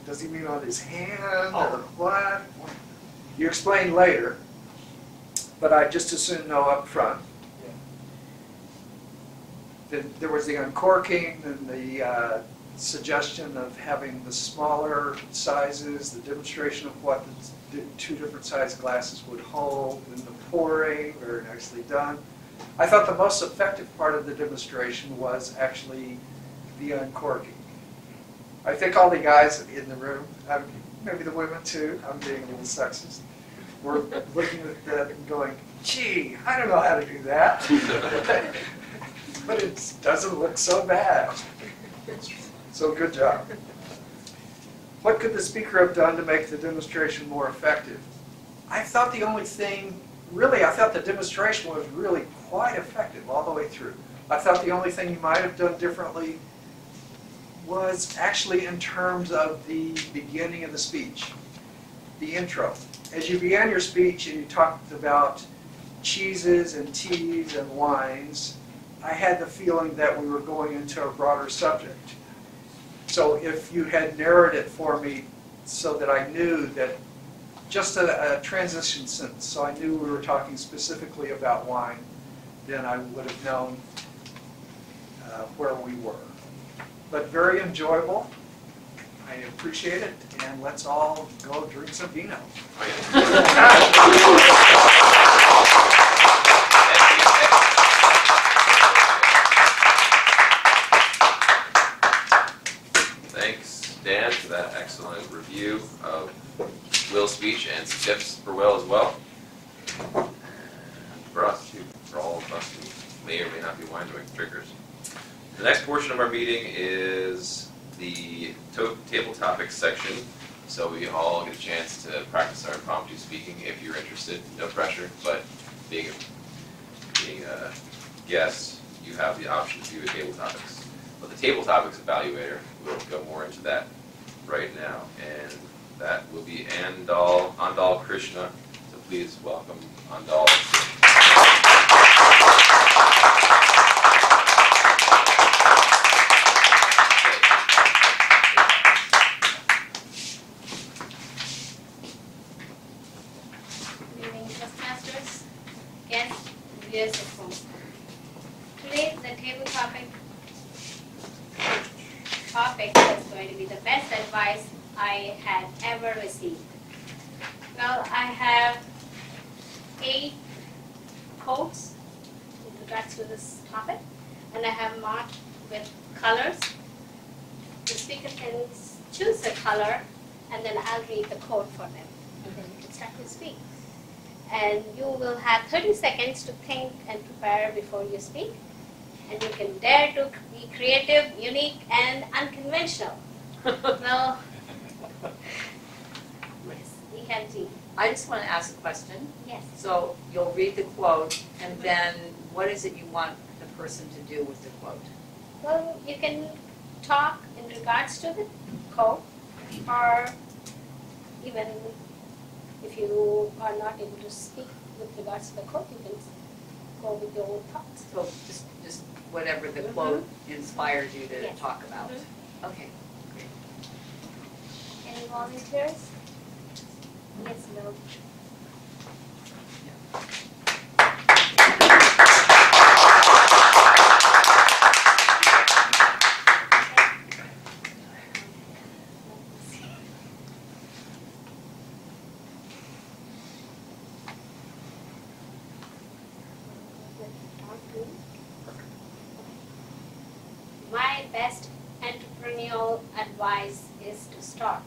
Does he mean on his hand or what? You explain later, but I just as soon know up front. Then there was the uncorking and the suggestion of having the smaller sizes, the demonstration of what the two different size glasses would hold, and the pouring, very nicely done. I thought the most effective part of the demonstration was actually the uncorking. I think all the guys in the room, maybe the women too, I'm being a little sexist, were looking at that and going, gee, I don't know how to do that. But it doesn't look so bad. So good job. What could the speaker have done to make the demonstration more effective? I thought the only thing, really, I thought the demonstration was really quite effective all the way through. I thought the only thing you might have done differently was actually in terms of the beginning of the speech, the intro. As you began your speech and you talked about cheeses and teas and wines, I had the feeling that we were going into a broader subject. So if you had narrowed it for me so that I knew that just a transition sentence, so I knew we were talking specifically about wine, then I would have known where we were. But very enjoyable. I appreciate it, and let's all go drink some vino. Thanks, Dan, for that excellent review of Will's speech and some tips for Will as well. And for us too, for all of us who may or may not be wine drinkers. The next portion of our meeting is the table topics section. So we all get a chance to practice our impromptu speaking if you're interested. No pressure, but being a guest, you have the option to do a table topics. But the table topics evaluator will go more into that right now, and that will be Andal Krishna. So please welcome Andal. Good evening, Toastmasters. table topic is going to be the best advice I had ever received. Well, I have 8 quotes in regards to this topic, and I have marked with colors. The speaker can choose a color, and then I'll read the quote for them, and then you can start to speak. And you will have 30 seconds to think and prepare before you speak. And you can dare to be creative, unique, and unconventional. Well, yes, we have Jean. I just want to ask a question. Yes. So you'll read the quote, and then what is it you want the person to do with the quote? Well, you can talk in regards to the quote, or even if you are not able to speak with regards to the quote, you can go with your own thoughts. So just whatever the quote inspires you to Yes. talk about. Okay. Any volunteers? Yes, no. My best entrepreneurial advice is to start.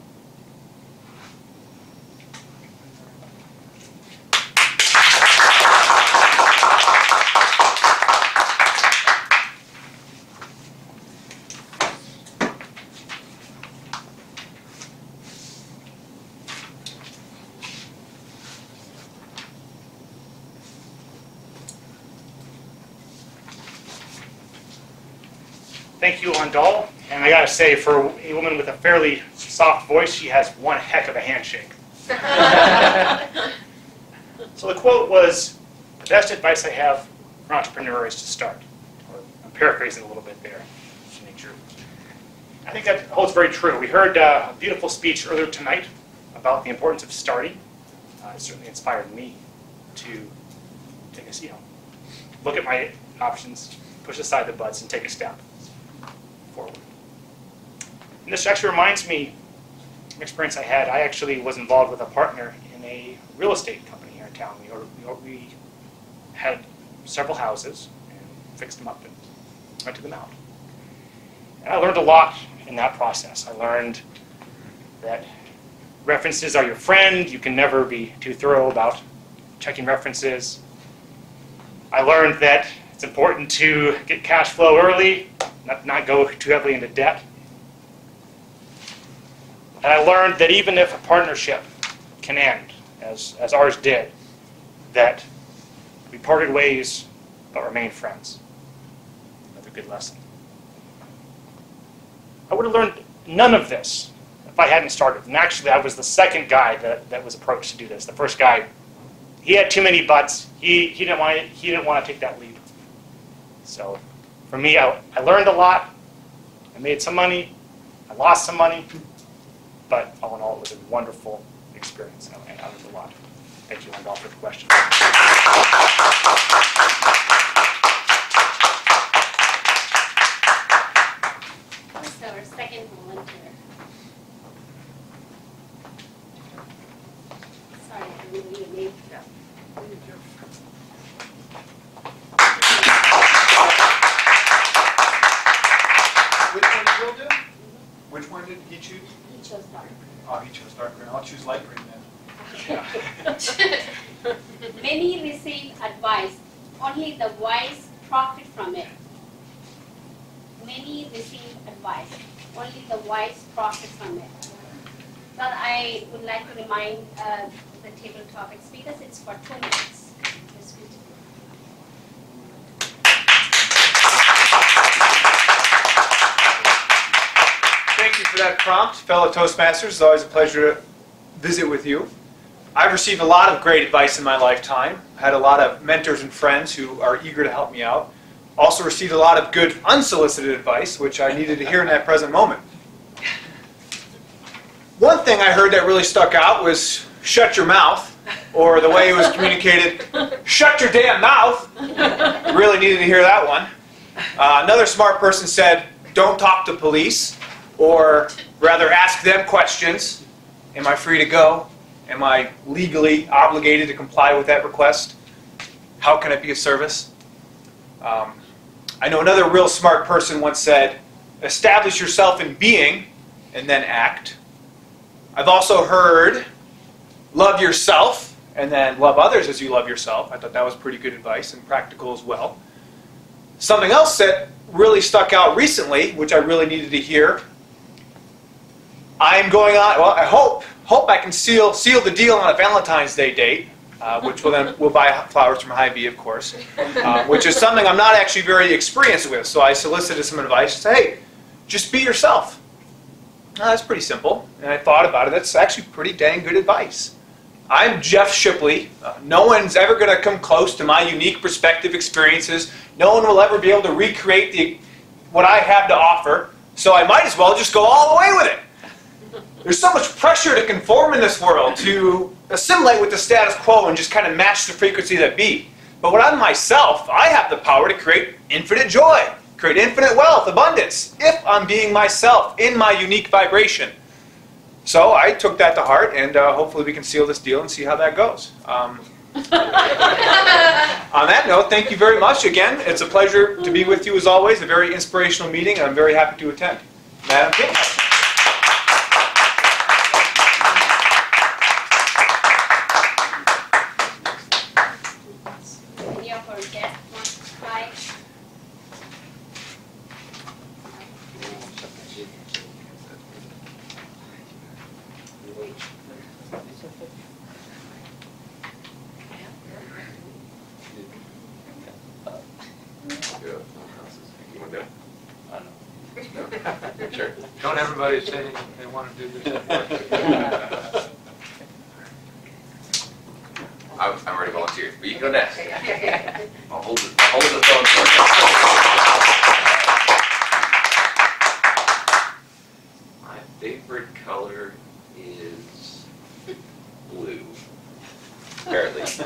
Thank you, Ondal. And I gotta say, for a woman with a fairly soft voice, she has one heck of a handshake. So the quote was, "The best advice I have for entrepreneurs is to start." Or I'm paraphrasing a little bit there to make sure. I think that holds very true. We heard a beautiful speech earlier tonight about the importance of starting. It certainly inspired me to take a, look at my options, push aside the buts, and take a step forward. And this actually reminds me of an experience I had. I actually was involved with a partner in a real estate company here in town. We had several houses and fixed them up and rented them out. And I learned a lot in that process. I learned that references are your friend. You can never be too thorough about checking references. I learned that it's important to get cash flow early, not go too heavily into debt. And I learned that even if a partnership can end, as ours did, that we parted ways but remained friends. Another good lesson. I would have learned none of this if I hadn't started. And actually, I was the second guy that was approached to do this. The first guy, he had too many buts. He didn't want to take that leap. So for me, I learned a lot. I made some money. I lost some money. But all in all, it was a wonderful experience, and I learned a lot. Thank you, Ondal, for the question. Who's our second volunteer? Sorry, I didn't know your name. Which one did Will do? Which one did he choose? He chose dark. Oh, he chose dark green. I'll choose light green then. Many receive advice, only the wise profit from it. Many receive advice, only the wise profit from it. Well, I would like to remind the table topic speakers, it's for 2 minutes. This speech. Thank you for that prompt, fellow Toastmasters. It's always a pleasure to visit with you. I've received a lot of great advice in my lifetime. I had a lot of mentors and friends who are eager to help me out. Also received a lot of good unsolicited advice, which I needed to hear in that present moment. One thing I heard that really stuck out was shut your mouth, or the way it was communicated, shut your damn mouth. Really needed to hear that one. Another smart person said, don't talk to police, or rather ask them questions. Am I free to go? Am I legally obligated to comply with that request? How can it be of service? I know another real smart person once said, establish yourself in being and then act. I've also heard, love yourself and then love others as you love yourself. I thought that was pretty good advice and practical as well. Something else that really stuck out recently, which I really needed to hear, I'm going on, well, I hope I can seal the deal on a Valentine's Day date, which we'll buy flowers from Hy-Vee, of course, which is something I'm not actually very experienced with. So I solicited some advice. Say, hey, just be yourself. That's pretty simple. And I thought about it. That's actually pretty dang good advice. I'm Jeff Shipley. No one's ever going to come close to my unique perspective experiences. No one will ever be able to recreate what I have to offer. So I might as well just go all the way with it. There's so much pressure to conform in this world, to assimilate with the status quo and just kind of match the frequency that be. But when I'm myself, I have the power to create infinite joy, create infinite wealth, abundance, if I'm being myself in my unique vibration. So I took that to heart, and hopefully we can seal this deal and see how that goes. On that note, thank you very much. Again, it's a pleasure to be with you as always, a very inspirational meeting, and I'm very happy to attend. Madam King. Sure. Don't everybody say they want to do this? I'm already volunteered, but you can go next. I'll hold the phone for you. My favorite color is blue. Apparently. Let's go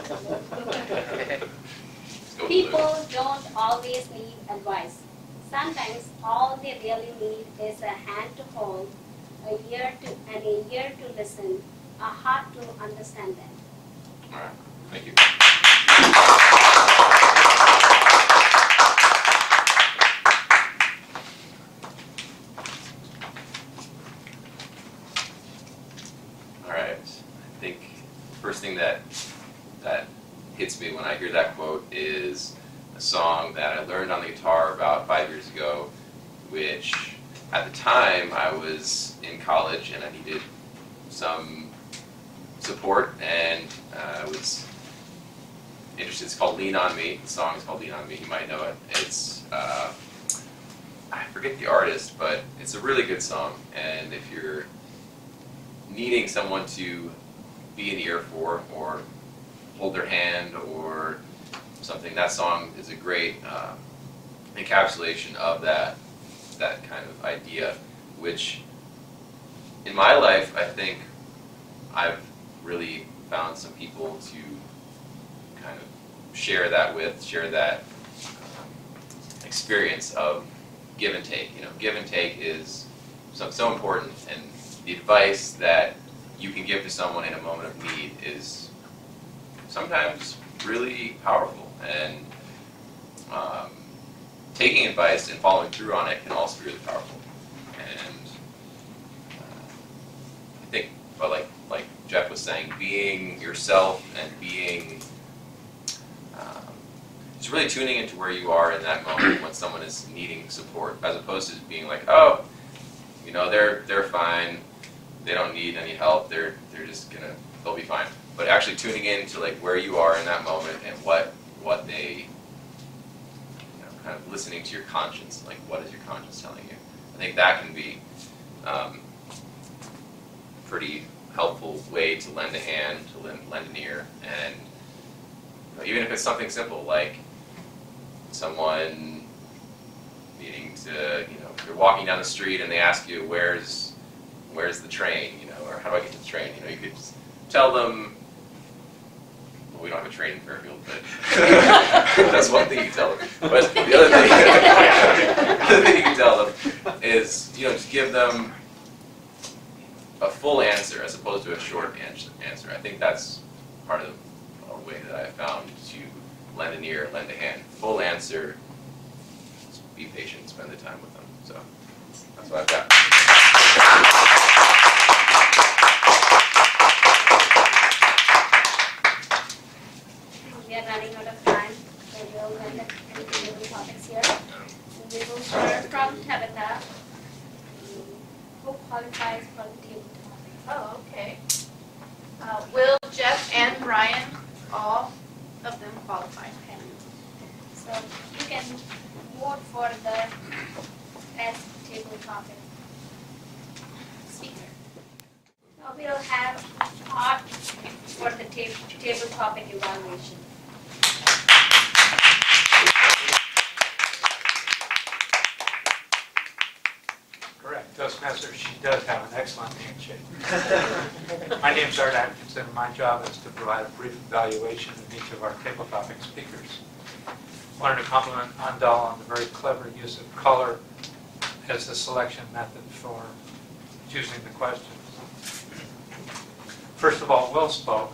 with People blue. don't always need advice. Sometimes all they really need is a hand to hold, a ear to listen, a heart to understand them. All right. Thank you. All right. I think the first thing that hits me when I hear that quote is a song that I learned on the guitar about 5 years ago, which at the time I was in college and I needed some support, and I was interested. It's called Lean On Me. The song is called Lean On Me. You might know it. It's, I forget the artist, but it's a really good song, and if you're needing someone to be an ear for or hold their hand or something, that song is a great encapsulation of that kind of idea, which in my life I think I've really found some people to kind of share that experience of give and take. You know, give and take is so important, and the advice that you can give to someone in a moment of need is sometimes really powerful. And taking advice and following through on it can also be really powerful. And I think, but like Jeff was saying, being yourself and being just really tuning into where you are in that moment when someone is needing support, as opposed to being like, oh, you know, they're fine, they don't need any help, they're just they'll be fine. But actually tuning into like where you are in that moment and what they, you know, kind of listening to your conscience, like what is your conscience telling you? I think that can be pretty helpful way to lend a hand, to lend an ear, and you know, even if it's something simple like someone needing to, you know, you're walking down the street and they ask you where's the train, you know, or how do I get to the train? You know, you could just tell them. Well, we don't have a train in Fairfield, but that's one thing you tell them. But the other thing, just give them a full answer as opposed to a short answer. I think that's part of a way that I found to lend an ear, lend a hand. Full answer, just be patient, spend the time with them. So that's what I've got. We are running out of time, so we'll end the table topics here. We will hear from Tabitha, who qualifies for the table topic. Oh, okay. Will Jeff and Brian, all of them qualify? Okay. So you can vote for the best table topic speaker. Now we'll have art for the table topic evaluation. Correct. Toastmaster, she does have an excellent handshake. My name's Art Atkinson. My job is to provide a brief evaluation of each of our table topic speakers. I wanted to compliment Andal on the very clever use of color as the selection method for choosing the questions. First of all, Will spoke.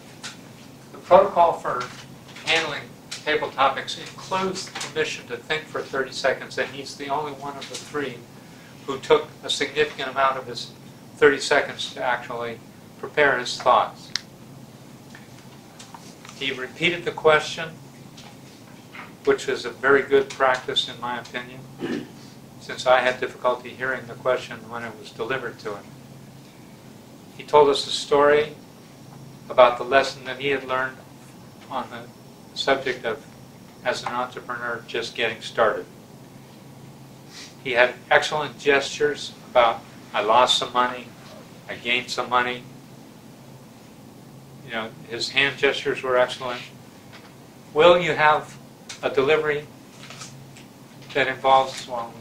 The protocol for handling table topics includes the permission to think for 30 seconds, and he's the only one of the three who took a significant amount of his 30 seconds to actually prepare his thoughts. He repeated the question, which is a very good practice in my opinion, since I had difficulty hearing the question when it was delivered to him. He told us a story about the lesson that he had learned on the subject of, as an entrepreneur, just getting started. He had excellent gestures about, I lost some money, I gained some money. You know, his hand gestures were excellent. Will, you have a delivery that involves, well,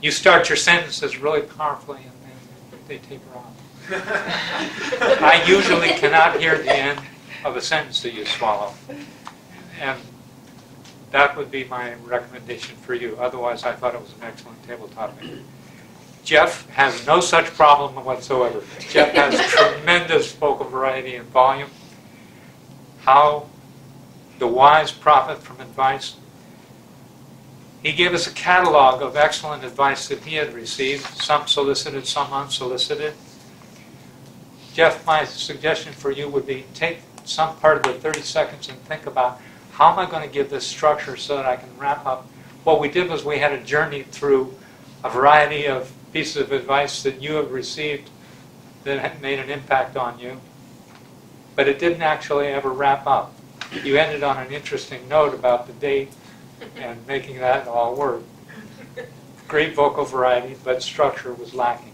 you start your sentences really powerfully and then they taper off. I usually cannot hear the end of a sentence that you swallow. And that would be my recommendation for you. Otherwise, I thought it was an excellent table topic. Jeff has no such problem whatsoever. Jeff has tremendous vocal variety and volume. How the wise profit from advice. He gave us a catalog of excellent advice that he had received, some solicited, some unsolicited. Jeff, my suggestion for you would be take some part of the 30 seconds and think about, how am I going to give this structure so that I can wrap up? What we did was we had a journey through a variety of pieces of advice that you have received that had made an impact on you, but it didn't actually ever wrap up. You ended on an interesting note about the date and making that all work. Great vocal variety, but structure was lacking.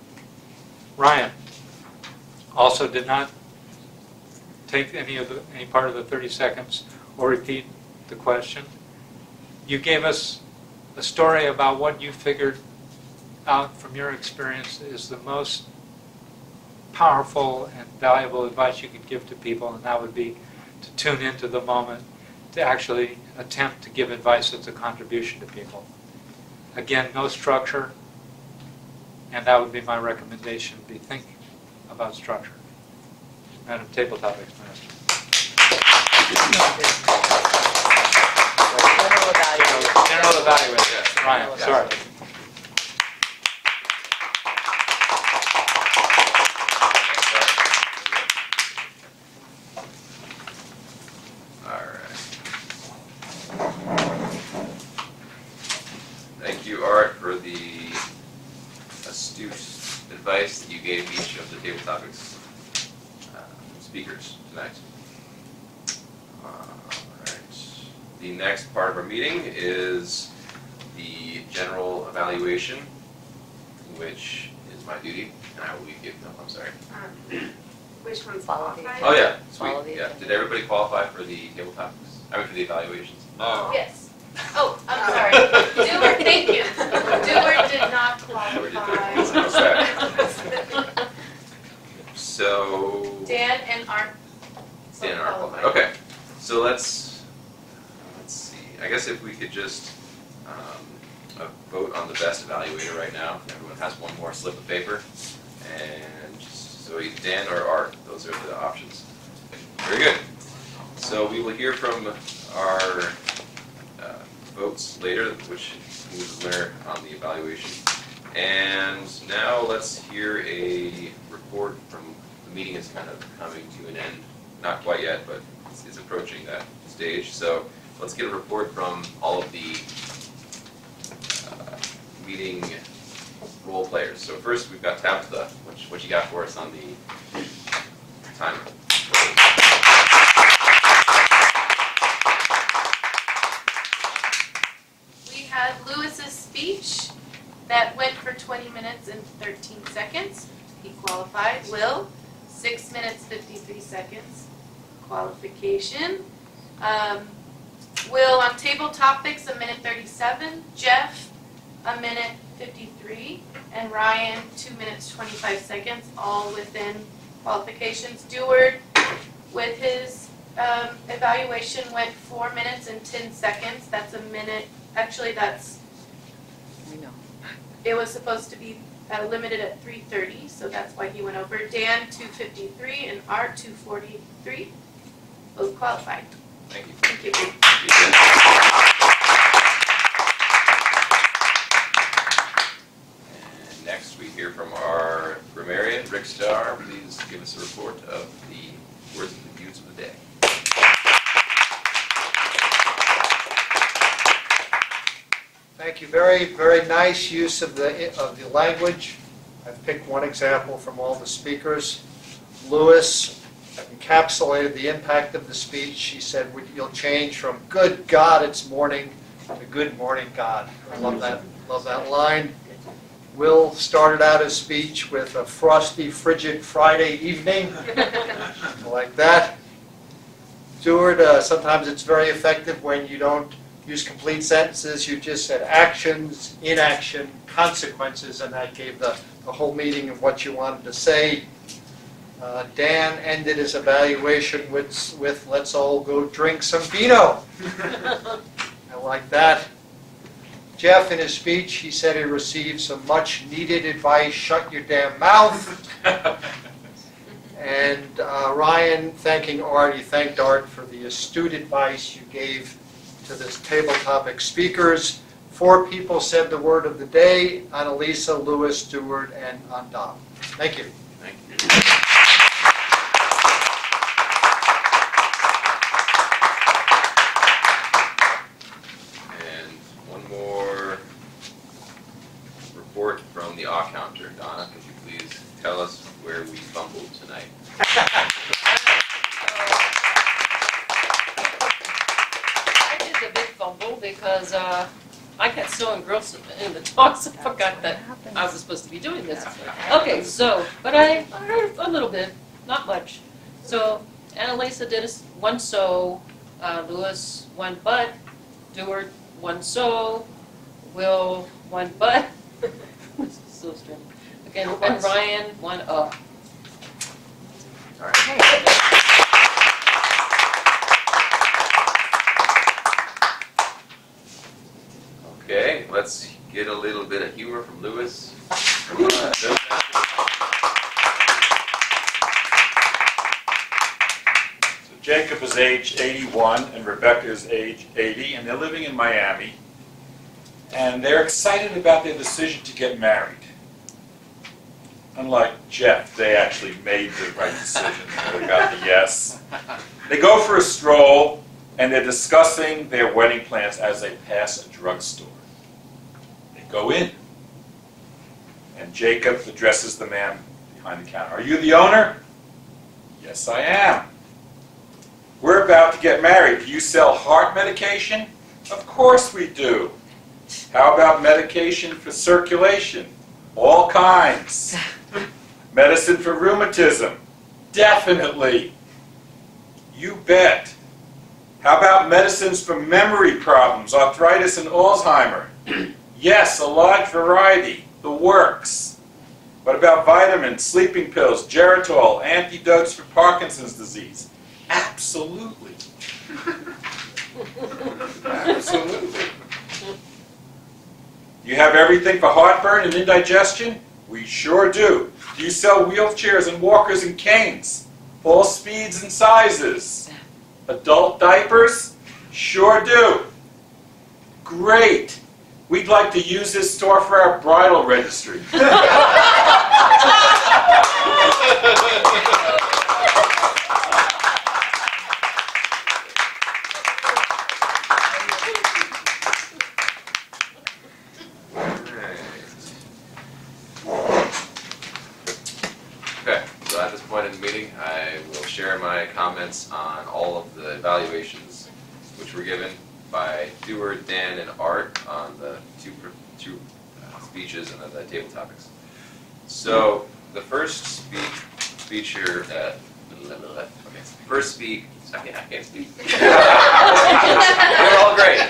Ryan also did not take any part of the 30 seconds or repeat the question. You gave us a story about what you figured out from your experience is the most powerful and valuable advice you could give to people, and that would be to tune into the moment, to actually attempt to give advice that's a contribution to people. Again, no structure, and that would be my recommendation, be think about structure. Madam Table Topics Master. General evaluation. Ryan, sorry. Thank you, Art, for the astute advice that you gave each of the table topics speakers tonight. All right. The next part of our meeting is the general evaluation, which is my duty, and I will be giving them. I'm sorry. Which one's Follow the- qualified? Oh yeah, Follow sweet. the Yeah. Did everybody qualify for the table topics? I mean, for the evaluations? Yes. Oh, I'm sorry. Dewar, thank you. Dewar did not qualify. So. Dan and Art. Dan and Art qualified. Okay. So let's see. I guess if we could just a vote on the best evaluator right now. Everyone has one more slip of paper. And so either Dan or Art, those are the options. Very good. So we will hear from our votes later, which is the winner on the evaluation. And now let's hear a report from, the meeting is kind of coming to an end. Not quite yet, but it's approaching that stage. So let's get a report from all of the meeting role players. So first we've got Tabitha. What you got for us on the timer? We had Lewis's speech that went for 20 minutes and 13 seconds. He qualified. Will, 6 minutes, 53 seconds. Qualification. Will on table topics, 1 minute 37. Jeff, 1 minute 53. And Ryan, 2 minutes, 25 seconds, all within qualifications. Deward, with his evaluation, went 4 minutes and 10 seconds. That's a minute. Actually, that's, it was supposed to be limited at 3:30, so that's why he went over. Dan, 2:53, and Art, 2:43. Both qualified. Thank you. Thank you. And next we hear from our grammarian, Rick Starr. Please give us a report of the words and views of the day. Thank you. Very, very nice use of the language. I've picked one example from all the speakers. Lewis encapsulated the impact of the speech. He said, "You'll change from good God, it's morning, to good morning, God." I love that line. Will started out his speech with a frosty, frigid Friday evening. I like that. Stewart, sometimes it's very effective when you don't use complete sentences. You just said actions, inaction, consequences, and that gave the whole meaning of what you wanted to say. Dan ended his evaluation with "let's all go drink some vino." I like that. Jeff, in his speech, he said he received some much needed advice: shut your damn mouth. And Ryan, thanking Art, he thanked Art for the astute advice you gave to the table topic speakers. 4 people said the word of the day: Annalisa, Lewis, Stewart, and Andam. Thank you. Thank you. And one more report from the awe counter. Donna, could you please tell us where we fumbled tonight? I did the big fumble because I got so engrossed in the talks, I forgot that I was supposed to be doing this. Okay, so, but I heard a little bit, not much. So Annalisa did one so, Lewis one but, Deward one so, Will one but. So strange. Again, and Ryan one up. All right. Okay, let's get a little bit of humor from Lewis. So Jacob is age 81 and Rebecca is age 80, and they're living in Miami. And they're excited about their decision to get married. Unlike Jeff, they actually made the right decision. They got the yes. They go for a stroll, and they're discussing their wedding plans as they pass a drugstore. They go in, and Jacob addresses the man behind the counter. "Are you the owner?" "Yes, I am." "We're about to get married. Do you sell heart medication?" "Of course we do." "How about medication for circulation?" "All kinds." "Medicine for rheumatism?" "Definitely." "You bet." "How about medicines for memory problems, arthritis and Alzheimer?" "Yes, a large variety, the works." "What about vitamins, sleeping pills, Geritol, antidotes for Parkinson's disease?" "Absolutely." Absolutely. You have everything for heartburn and indigestion? We sure do. Do you sell wheelchairs and walkers and canes? All speeds and sizes. Adult diapers? Sure do. Great. We'd like to use this store for our bridal registry. Okay, so at this point in the meeting, I will share my comments on all of the evaluations which were given by Dewar, Dan, and Art on the two speeches and then the table topics. So the first speech here, first speak. I can't speak. They're all great.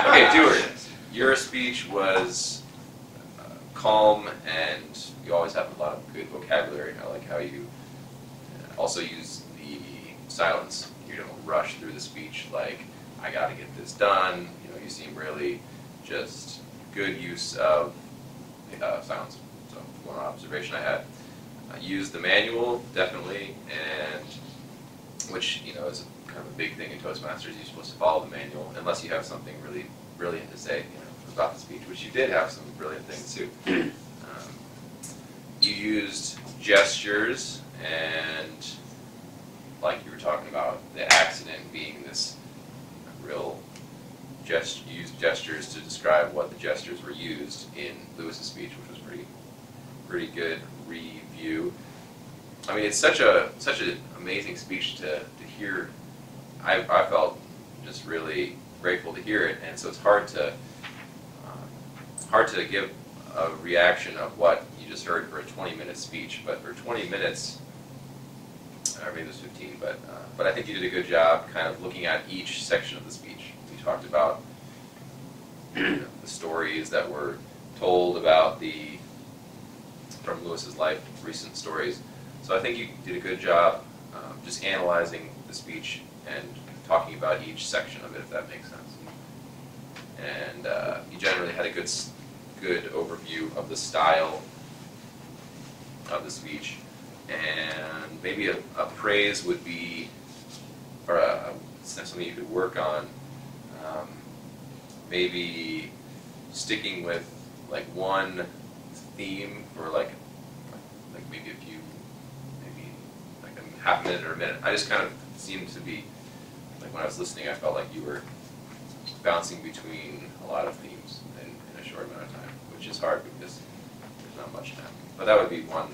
Okay, Dewar, your speech was calm and you always have a lot of good vocabulary. I like how you also use the silence. You don't rush through the speech like, I gotta get this done. You know, you seem really just good use of silence. So one observation I had. Use the manual, definitely, and which, you know, is kind of a big thing in Toastmasters. You're supposed to follow the manual unless you have something really brilliant to say, you know, about the speech, which you did have some brilliant things too. You used gestures and, like you were talking about, the accident being this real you used gestures to describe what the gestures were used in Lewis's speech, which was pretty good review. I mean, it's such an amazing speech to hear. I felt just really grateful to hear it, and so it's hard to give a reaction of what you just heard for a 20-minute speech, but for 20 minutes, or maybe it was 15, but I think you did a good job kind of looking at each section of the speech. We talked about the stories that were told about from Lewis's life, recent stories. So I think you did a good job just analyzing the speech and talking about each section of it, if that makes sense. And you generally had a good overview of the style of the speech. And maybe a praise would be, or something you could work on, maybe sticking with like one theme for like maybe maybe like a half minute or a minute. I just kind of seemed to be, like when I was listening, I felt like you were bouncing between a lot of themes in a short amount of time, which is hard because there's not much time. But that would be one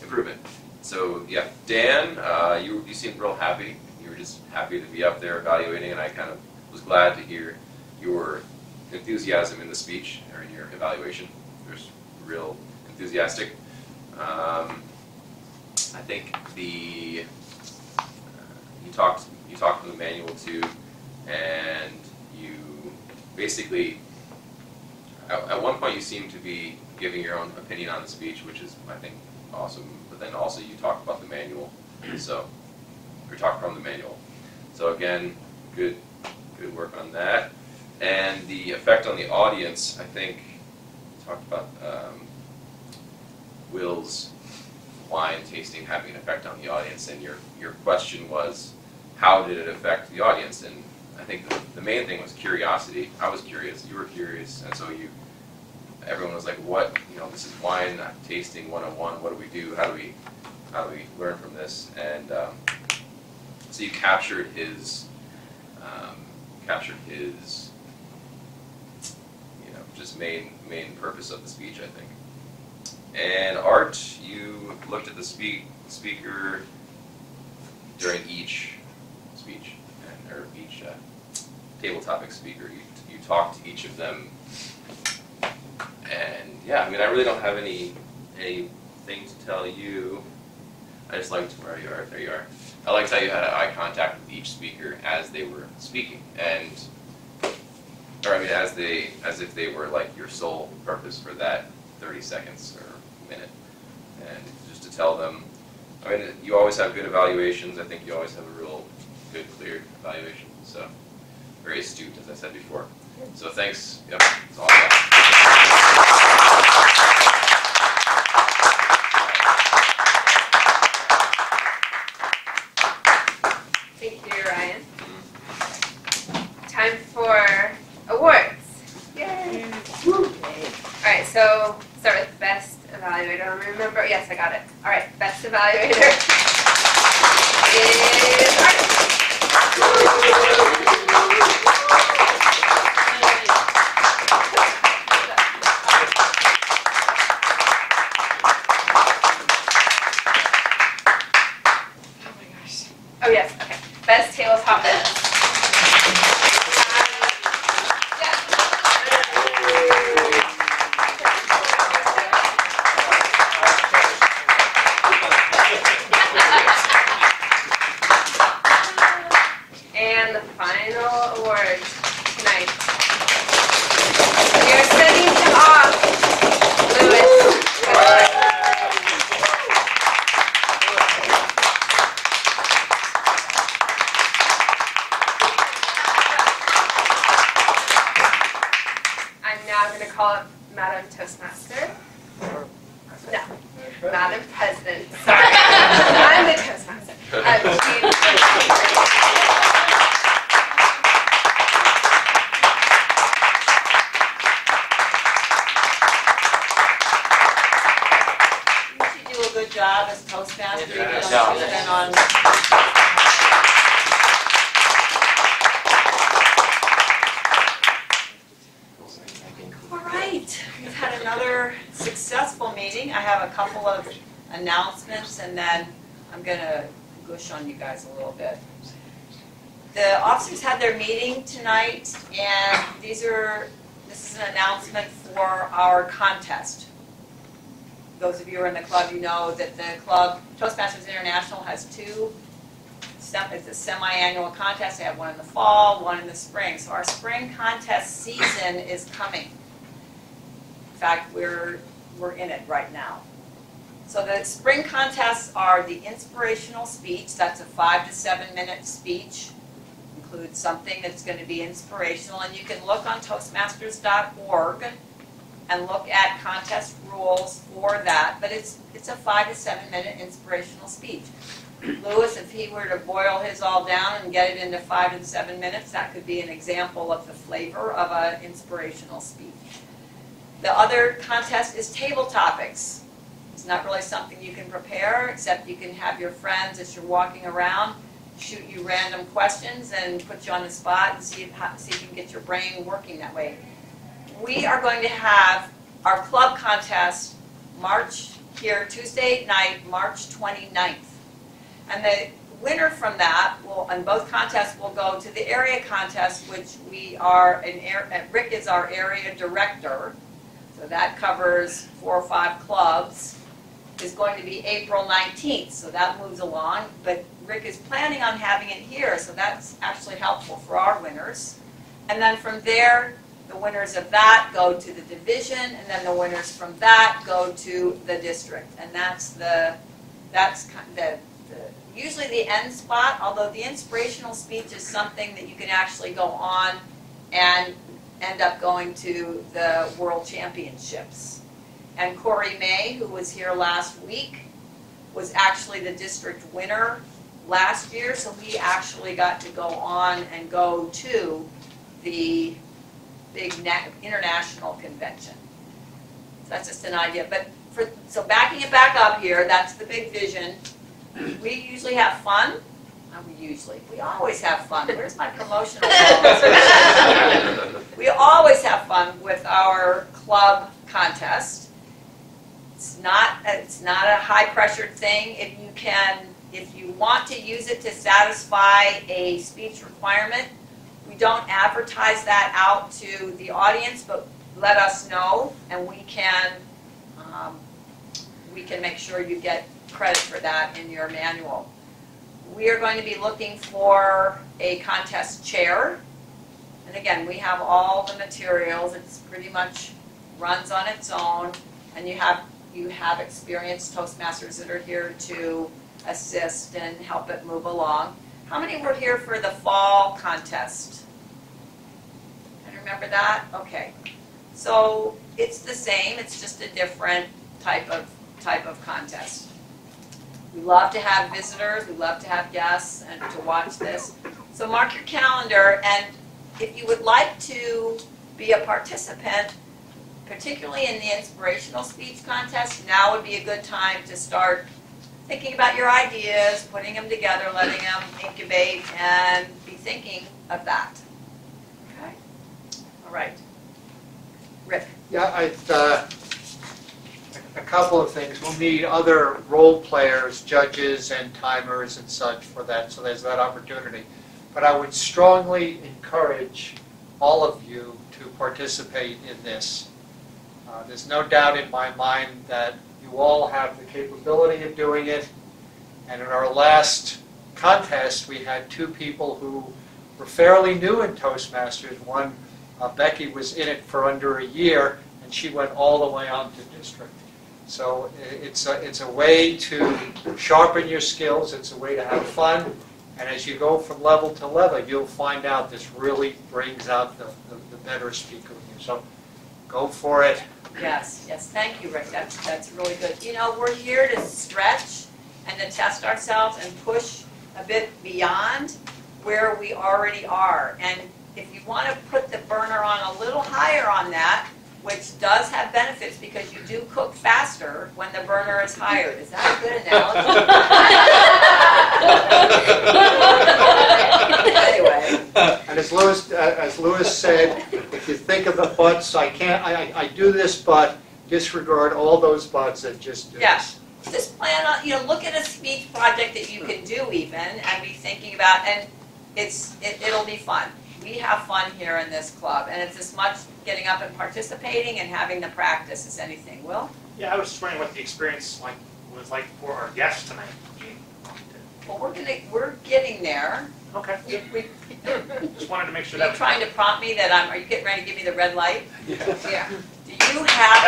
improvement. So yeah, Dan, you seemed real happy. You were just happy to be up there evaluating, and I kind of was glad to hear your enthusiasm in the speech or in your evaluation. It was real enthusiastic. I think you talked from the manual too, and you basically at one point you seemed to be giving your own opinion on the speech, which is, I think, awesome. But then also you talked about the manual, or talked from the manual. So again, good work on that. And the effect on the audience, I think, talked about Will's wine tasting having an effect on the audience, and your question was, how did it affect the audience? And I think the main thing was curiosity. I was curious, you were curious, and so everyone was like, what, this is wine tasting 101, what do we do, how do we learn from this? And so you captured his just main purpose of the speech, I think. And Art, you looked at the speaker during each speech, or each table topic speaker. You talked to each of them, and yeah, I really don't have anything to tell you. I just liked where you are. There you are. I liked how you had eye contact with each speaker as they were speaking, as if they were like your sole purpose for that 30 seconds or minute, and just to tell them. You always have good evaluations. I think you always have a real good, clear evaluation. So very astute, as I said before. So thanks. Yep, that's all I Thank you, Ryan. Time for awards. Yay! All right, so start with best evaluator. Let me remember. Yes, I got it. All right, best evaluator is Artie. Oh yes, okay. Best tabletop business. And the final award tonight. We are sending him off, Lewis. Good luck. I'm now going to call up Madam Toastmaster. No, Madam President. Sorry. I'm the Toastmaster. Jean. You do a good job as Toastmaster. You Yeah. know, you've been on. All right, we've had another successful meeting. I have a couple of announcements and then I'm gonna gush on you guys a little bit. The officers had their meeting tonight and this is an announcement for our contest. Those of you who are in the club, you know that the club, Toastmasters International, has two. It's a semi-annual contest. They have one in the fall, one in the spring. So our spring contest season is coming. In fact, we're in it right now. So the spring contests are the inspirational speech. That's a 5 to 7 minute speech. Includes something that's going to be inspirational. And you can look on Toastmasters.org and look at contest rules for that. But it's a 5 to 7 minute inspirational speech. Lewis, if he were to boil his all down and get it into 5 and 7 minutes, that could be an example of the flavor of an inspirational speech. The other contest is table topics. It's not really something you can prepare, except you can have your friends as you're walking around shoot you random questions and put you on the spot and see if you can get your brain working that way. We are going to have our club contest Tuesday night, March 29th. And the winner from that and both contests will go to the area contest, which Rick is our area director. So that covers 4 or 5 clubs. Is going to be April 19th, so that moves along. But Rick is planning on having it here, so that's actually helpful for our winners. And then from there, the winners of that go to the division, and then the winners from that go to the district. And that's usually the end spot, although the inspirational speech is something that you can actually go on and end up going to the World Championships. And Corey May, who was here last week, was actually the district winner last year, so he actually got to go on and go to the big international convention. So that's just an idea. So backing it back up here, that's the big vision. We usually have fun. We always have fun. Where's my promotional We always have fun with our club contest. It's not a high-pressured thing. If you want to use it to satisfy a speech requirement, we don't advertise that out to the audience, but let us know, and we can make sure you get credit for that in your manual. We are going to be looking for a contest chair, and again, we have all the materials. It's pretty much runs on its own, and you have experienced Toastmasters that are here to assist and help it move along. How many were here for the fall contest? remember that? Okay. So it's the same, it's just a different type of contest. We love to have visitors, we love to have guests and to watch this. So mark your calendar, and if you would like to be a participant, particularly in the inspirational speech contest, now would be a good time to start thinking about your ideas, putting them together, letting them incubate, and be thinking of that. Okay? All right. Rick? Yeah, a couple of things. We'll need other role players, judges and timers and such for that, so there's that opportunity. But I would strongly encourage all of you to participate in this. There's no doubt in my mind that you all have the capability of doing it. And in our last contest, we had two people who were fairly new in Toastmasters. One, Becky, was in it for under a year, and she went all the way on to district. So it's a way to sharpen your skills. It's a way to have fun. And as you go from level to level, you'll find out this really brings out the better speaker in you. So go for it. Yes, thank you, Rick. That's really good. You know, we're here to stretch and to test ourselves and push a bit beyond where we already are. And if you want to put the burner on a little higher on that, which does have benefits because you do cook faster when the burner is higher. Is that a good analogy? Anyway. And as Lewis said, if you think of the buts, I do this but, disregard all those buts and just do Yes. Just plan on, look at a speech project that you can do even and be thinking about, and it'll be fun. We have fun here in this club, and it's as much getting up and participating and having the practice as anything. Will? Yeah, I was just wondering what the experience was like for our guests tonight. Well, we're getting there. Okay. We Just wanted to make sure Are you that. trying to prompt me that are you getting ready to give me the red light? Yeah. Do you have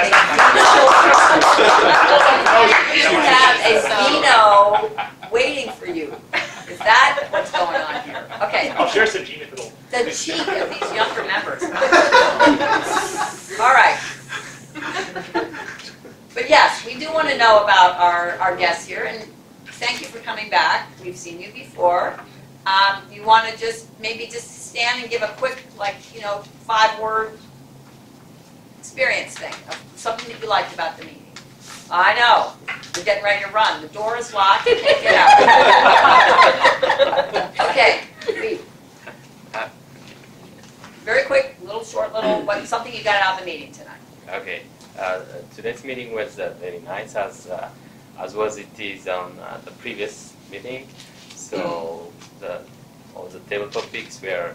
a Vino waiting for you? Is that what's going on here? Okay. I'll share some Gene if it'll. The cheek of these younger members. All right. But yes, we do want to know about our guests here, and thank you for coming back. We've seen you before. You want to just stand and give a quick, 5-word experience thing of something that you liked about the meeting. I know. You're getting ready to run. The door is locked. You can't get out. Okay. Read. Very quick, something you got out of the meeting tonight. Okay. Today's meeting was very nice, as was it is on the previous meeting. So all the table topics were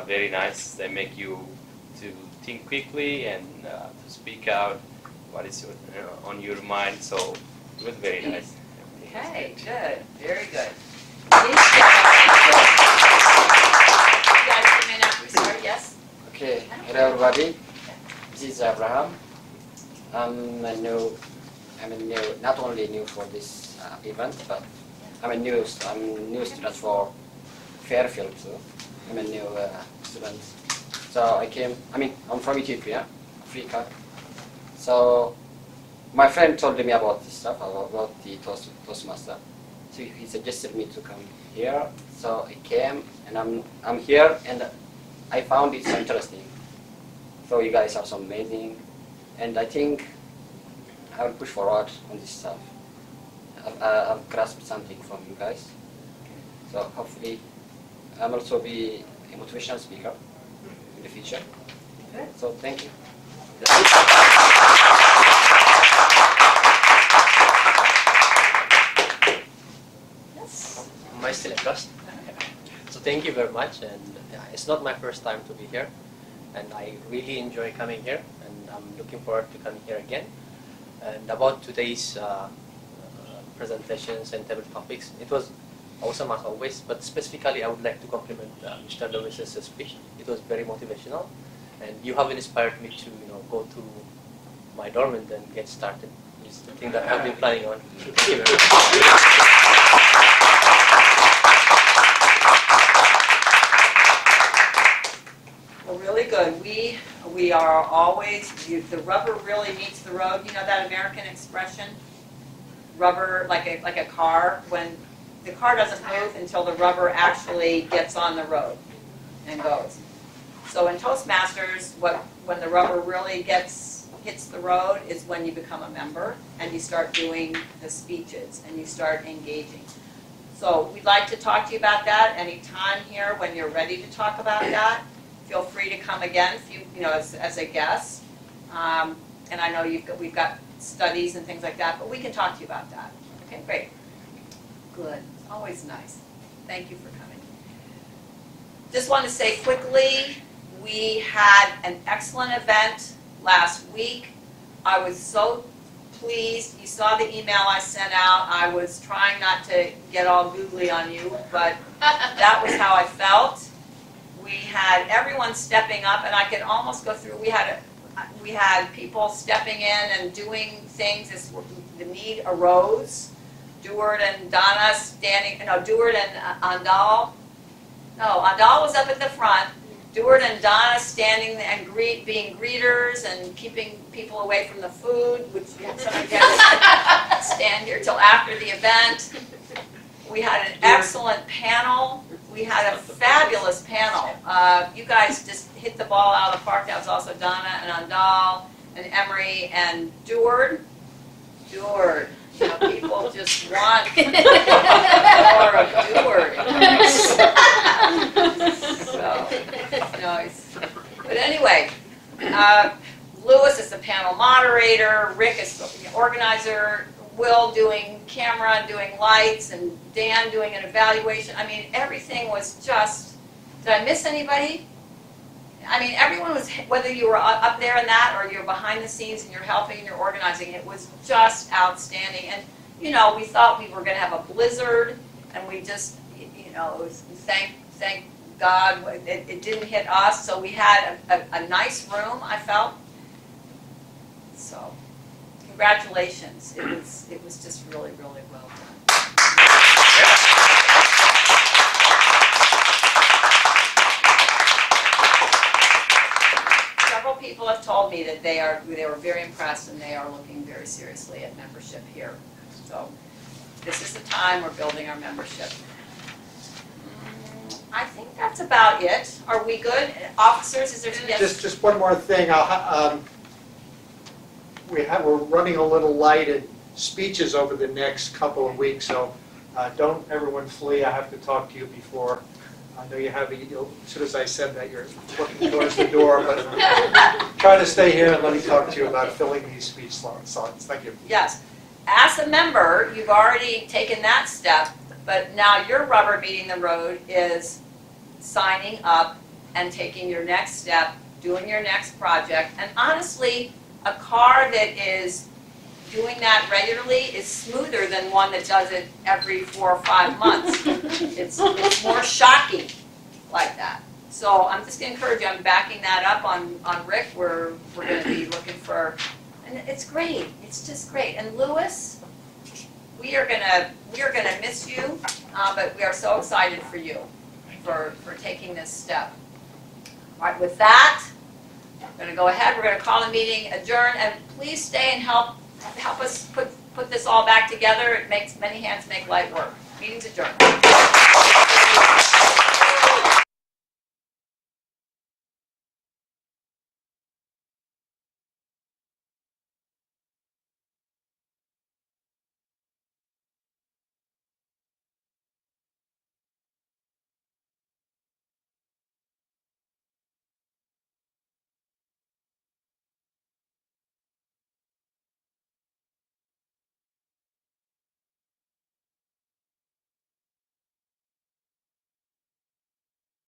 very nice. They make you to think quickly and to speak out what is on your mind. So it was very nice. Okay, good, very good. Yes? Okay, hello everybody. This is Abraham. I'm not only new for this event, but I'm a new student for Fairfield too. I'm a new student. So I'm from Ethiopia, Africa. So my friend told me about this stuff, about the Toastmaster. So he suggested me to come here. So I came, and I'm here, and I found it so interesting. So you guys are so amazing, and I think I will push forward on this stuff. I've grasped something from you guys. So hopefully I'll also be a motivational speaker in the future. Good. So thank you. Yes. Am I still trust? So thank you very much, and it's not my first time to be here, and I really enjoy coming here, and I'm looking forward to coming here again. And about today's presentations and table topics, it was awesome as always, but specifically I would like to compliment Mr. Lewis's speech. It was very motivational, and you have inspired me to go to my dorm and then get started. It's the thing that I've been planning on. Thank you very much. Really good. We are always, the rubber really meets the road. You know that American expression? Rubber, like a car, when the car doesn't move until the rubber actually gets on the road and goes. So in Toastmasters, when the rubber really hits the road is when you become a member and you start doing the speeches and you start engaging. So we'd like to talk to you about that anytime here when you're ready to talk about that. Feel free to come again, as a guest. And I know we've got studies and things like that, but we can talk to you about that. Okay, great. Good. Always nice. Thank you for coming. Just want to say quickly, we had an excellent event last week. I was so pleased. You saw the email I sent out. I was trying not to get all googly on you, but that was how I felt. We had everyone stepping up, and I could almost go through. We had people stepping in and doing things as the need arose. Deward and Donna Deward and Andal. No, Andal was up at the front. Deward and Donna standing and being greeters and keeping people away from the food, which somebody had to stand here till after the event. We had an excellent panel. We had a fabulous panel. You guys just hit the ball out of the park. That was also Donna and Andal and Emery and Deward. Deward. You know, people just want more of Deward. So, but anyway, Lewis is the panel moderator, Rick is the organizer, Will doing camera, doing lights, and Dan doing an evaluation. I mean, everything was just, did I miss anybody? I mean, everyone was, whether you were up there in that or you're behind the scenes and you're helping and you're organizing, it was just outstanding. And, we thought we were going to have a blizzard, and we just, thank God it didn't hit us. So we had a nice room, I felt. So, congratulations. It was just really, really well done. Several people have told me that they were very impressed and they are looking very seriously at membership here. So this is the time we're building our membership. I think that's about it. Are we good? Officers, is there yes? Just one more thing. We're running a little light in speeches over the next couple of weeks, so don't everyone flee. I have to talk to you before. I know you have, as soon as I said that, you're looking towards the door, but try to stay here and let me talk to you about filling these speech slots. Thank you. Yes. As a member, you've already taken that step, but now your rubber meeting the road is signing up and taking your next step, doing your next project. And honestly, a car that is doing that regularly is smoother than one that does it every 4 or 5 months. It's more shocking like that. So I'm just going to encourage you. I'm backing that up on Rick. We're going to be looking for, and it's great. It's just great. And Lewis, we are gonna miss you, but we are so excited for you for taking this step. All right. With that, we're going to go ahead. We're going to call the meeting adjourned, and please stay and help us put this all back together. It makes many hands make light work. Meeting's adjourned.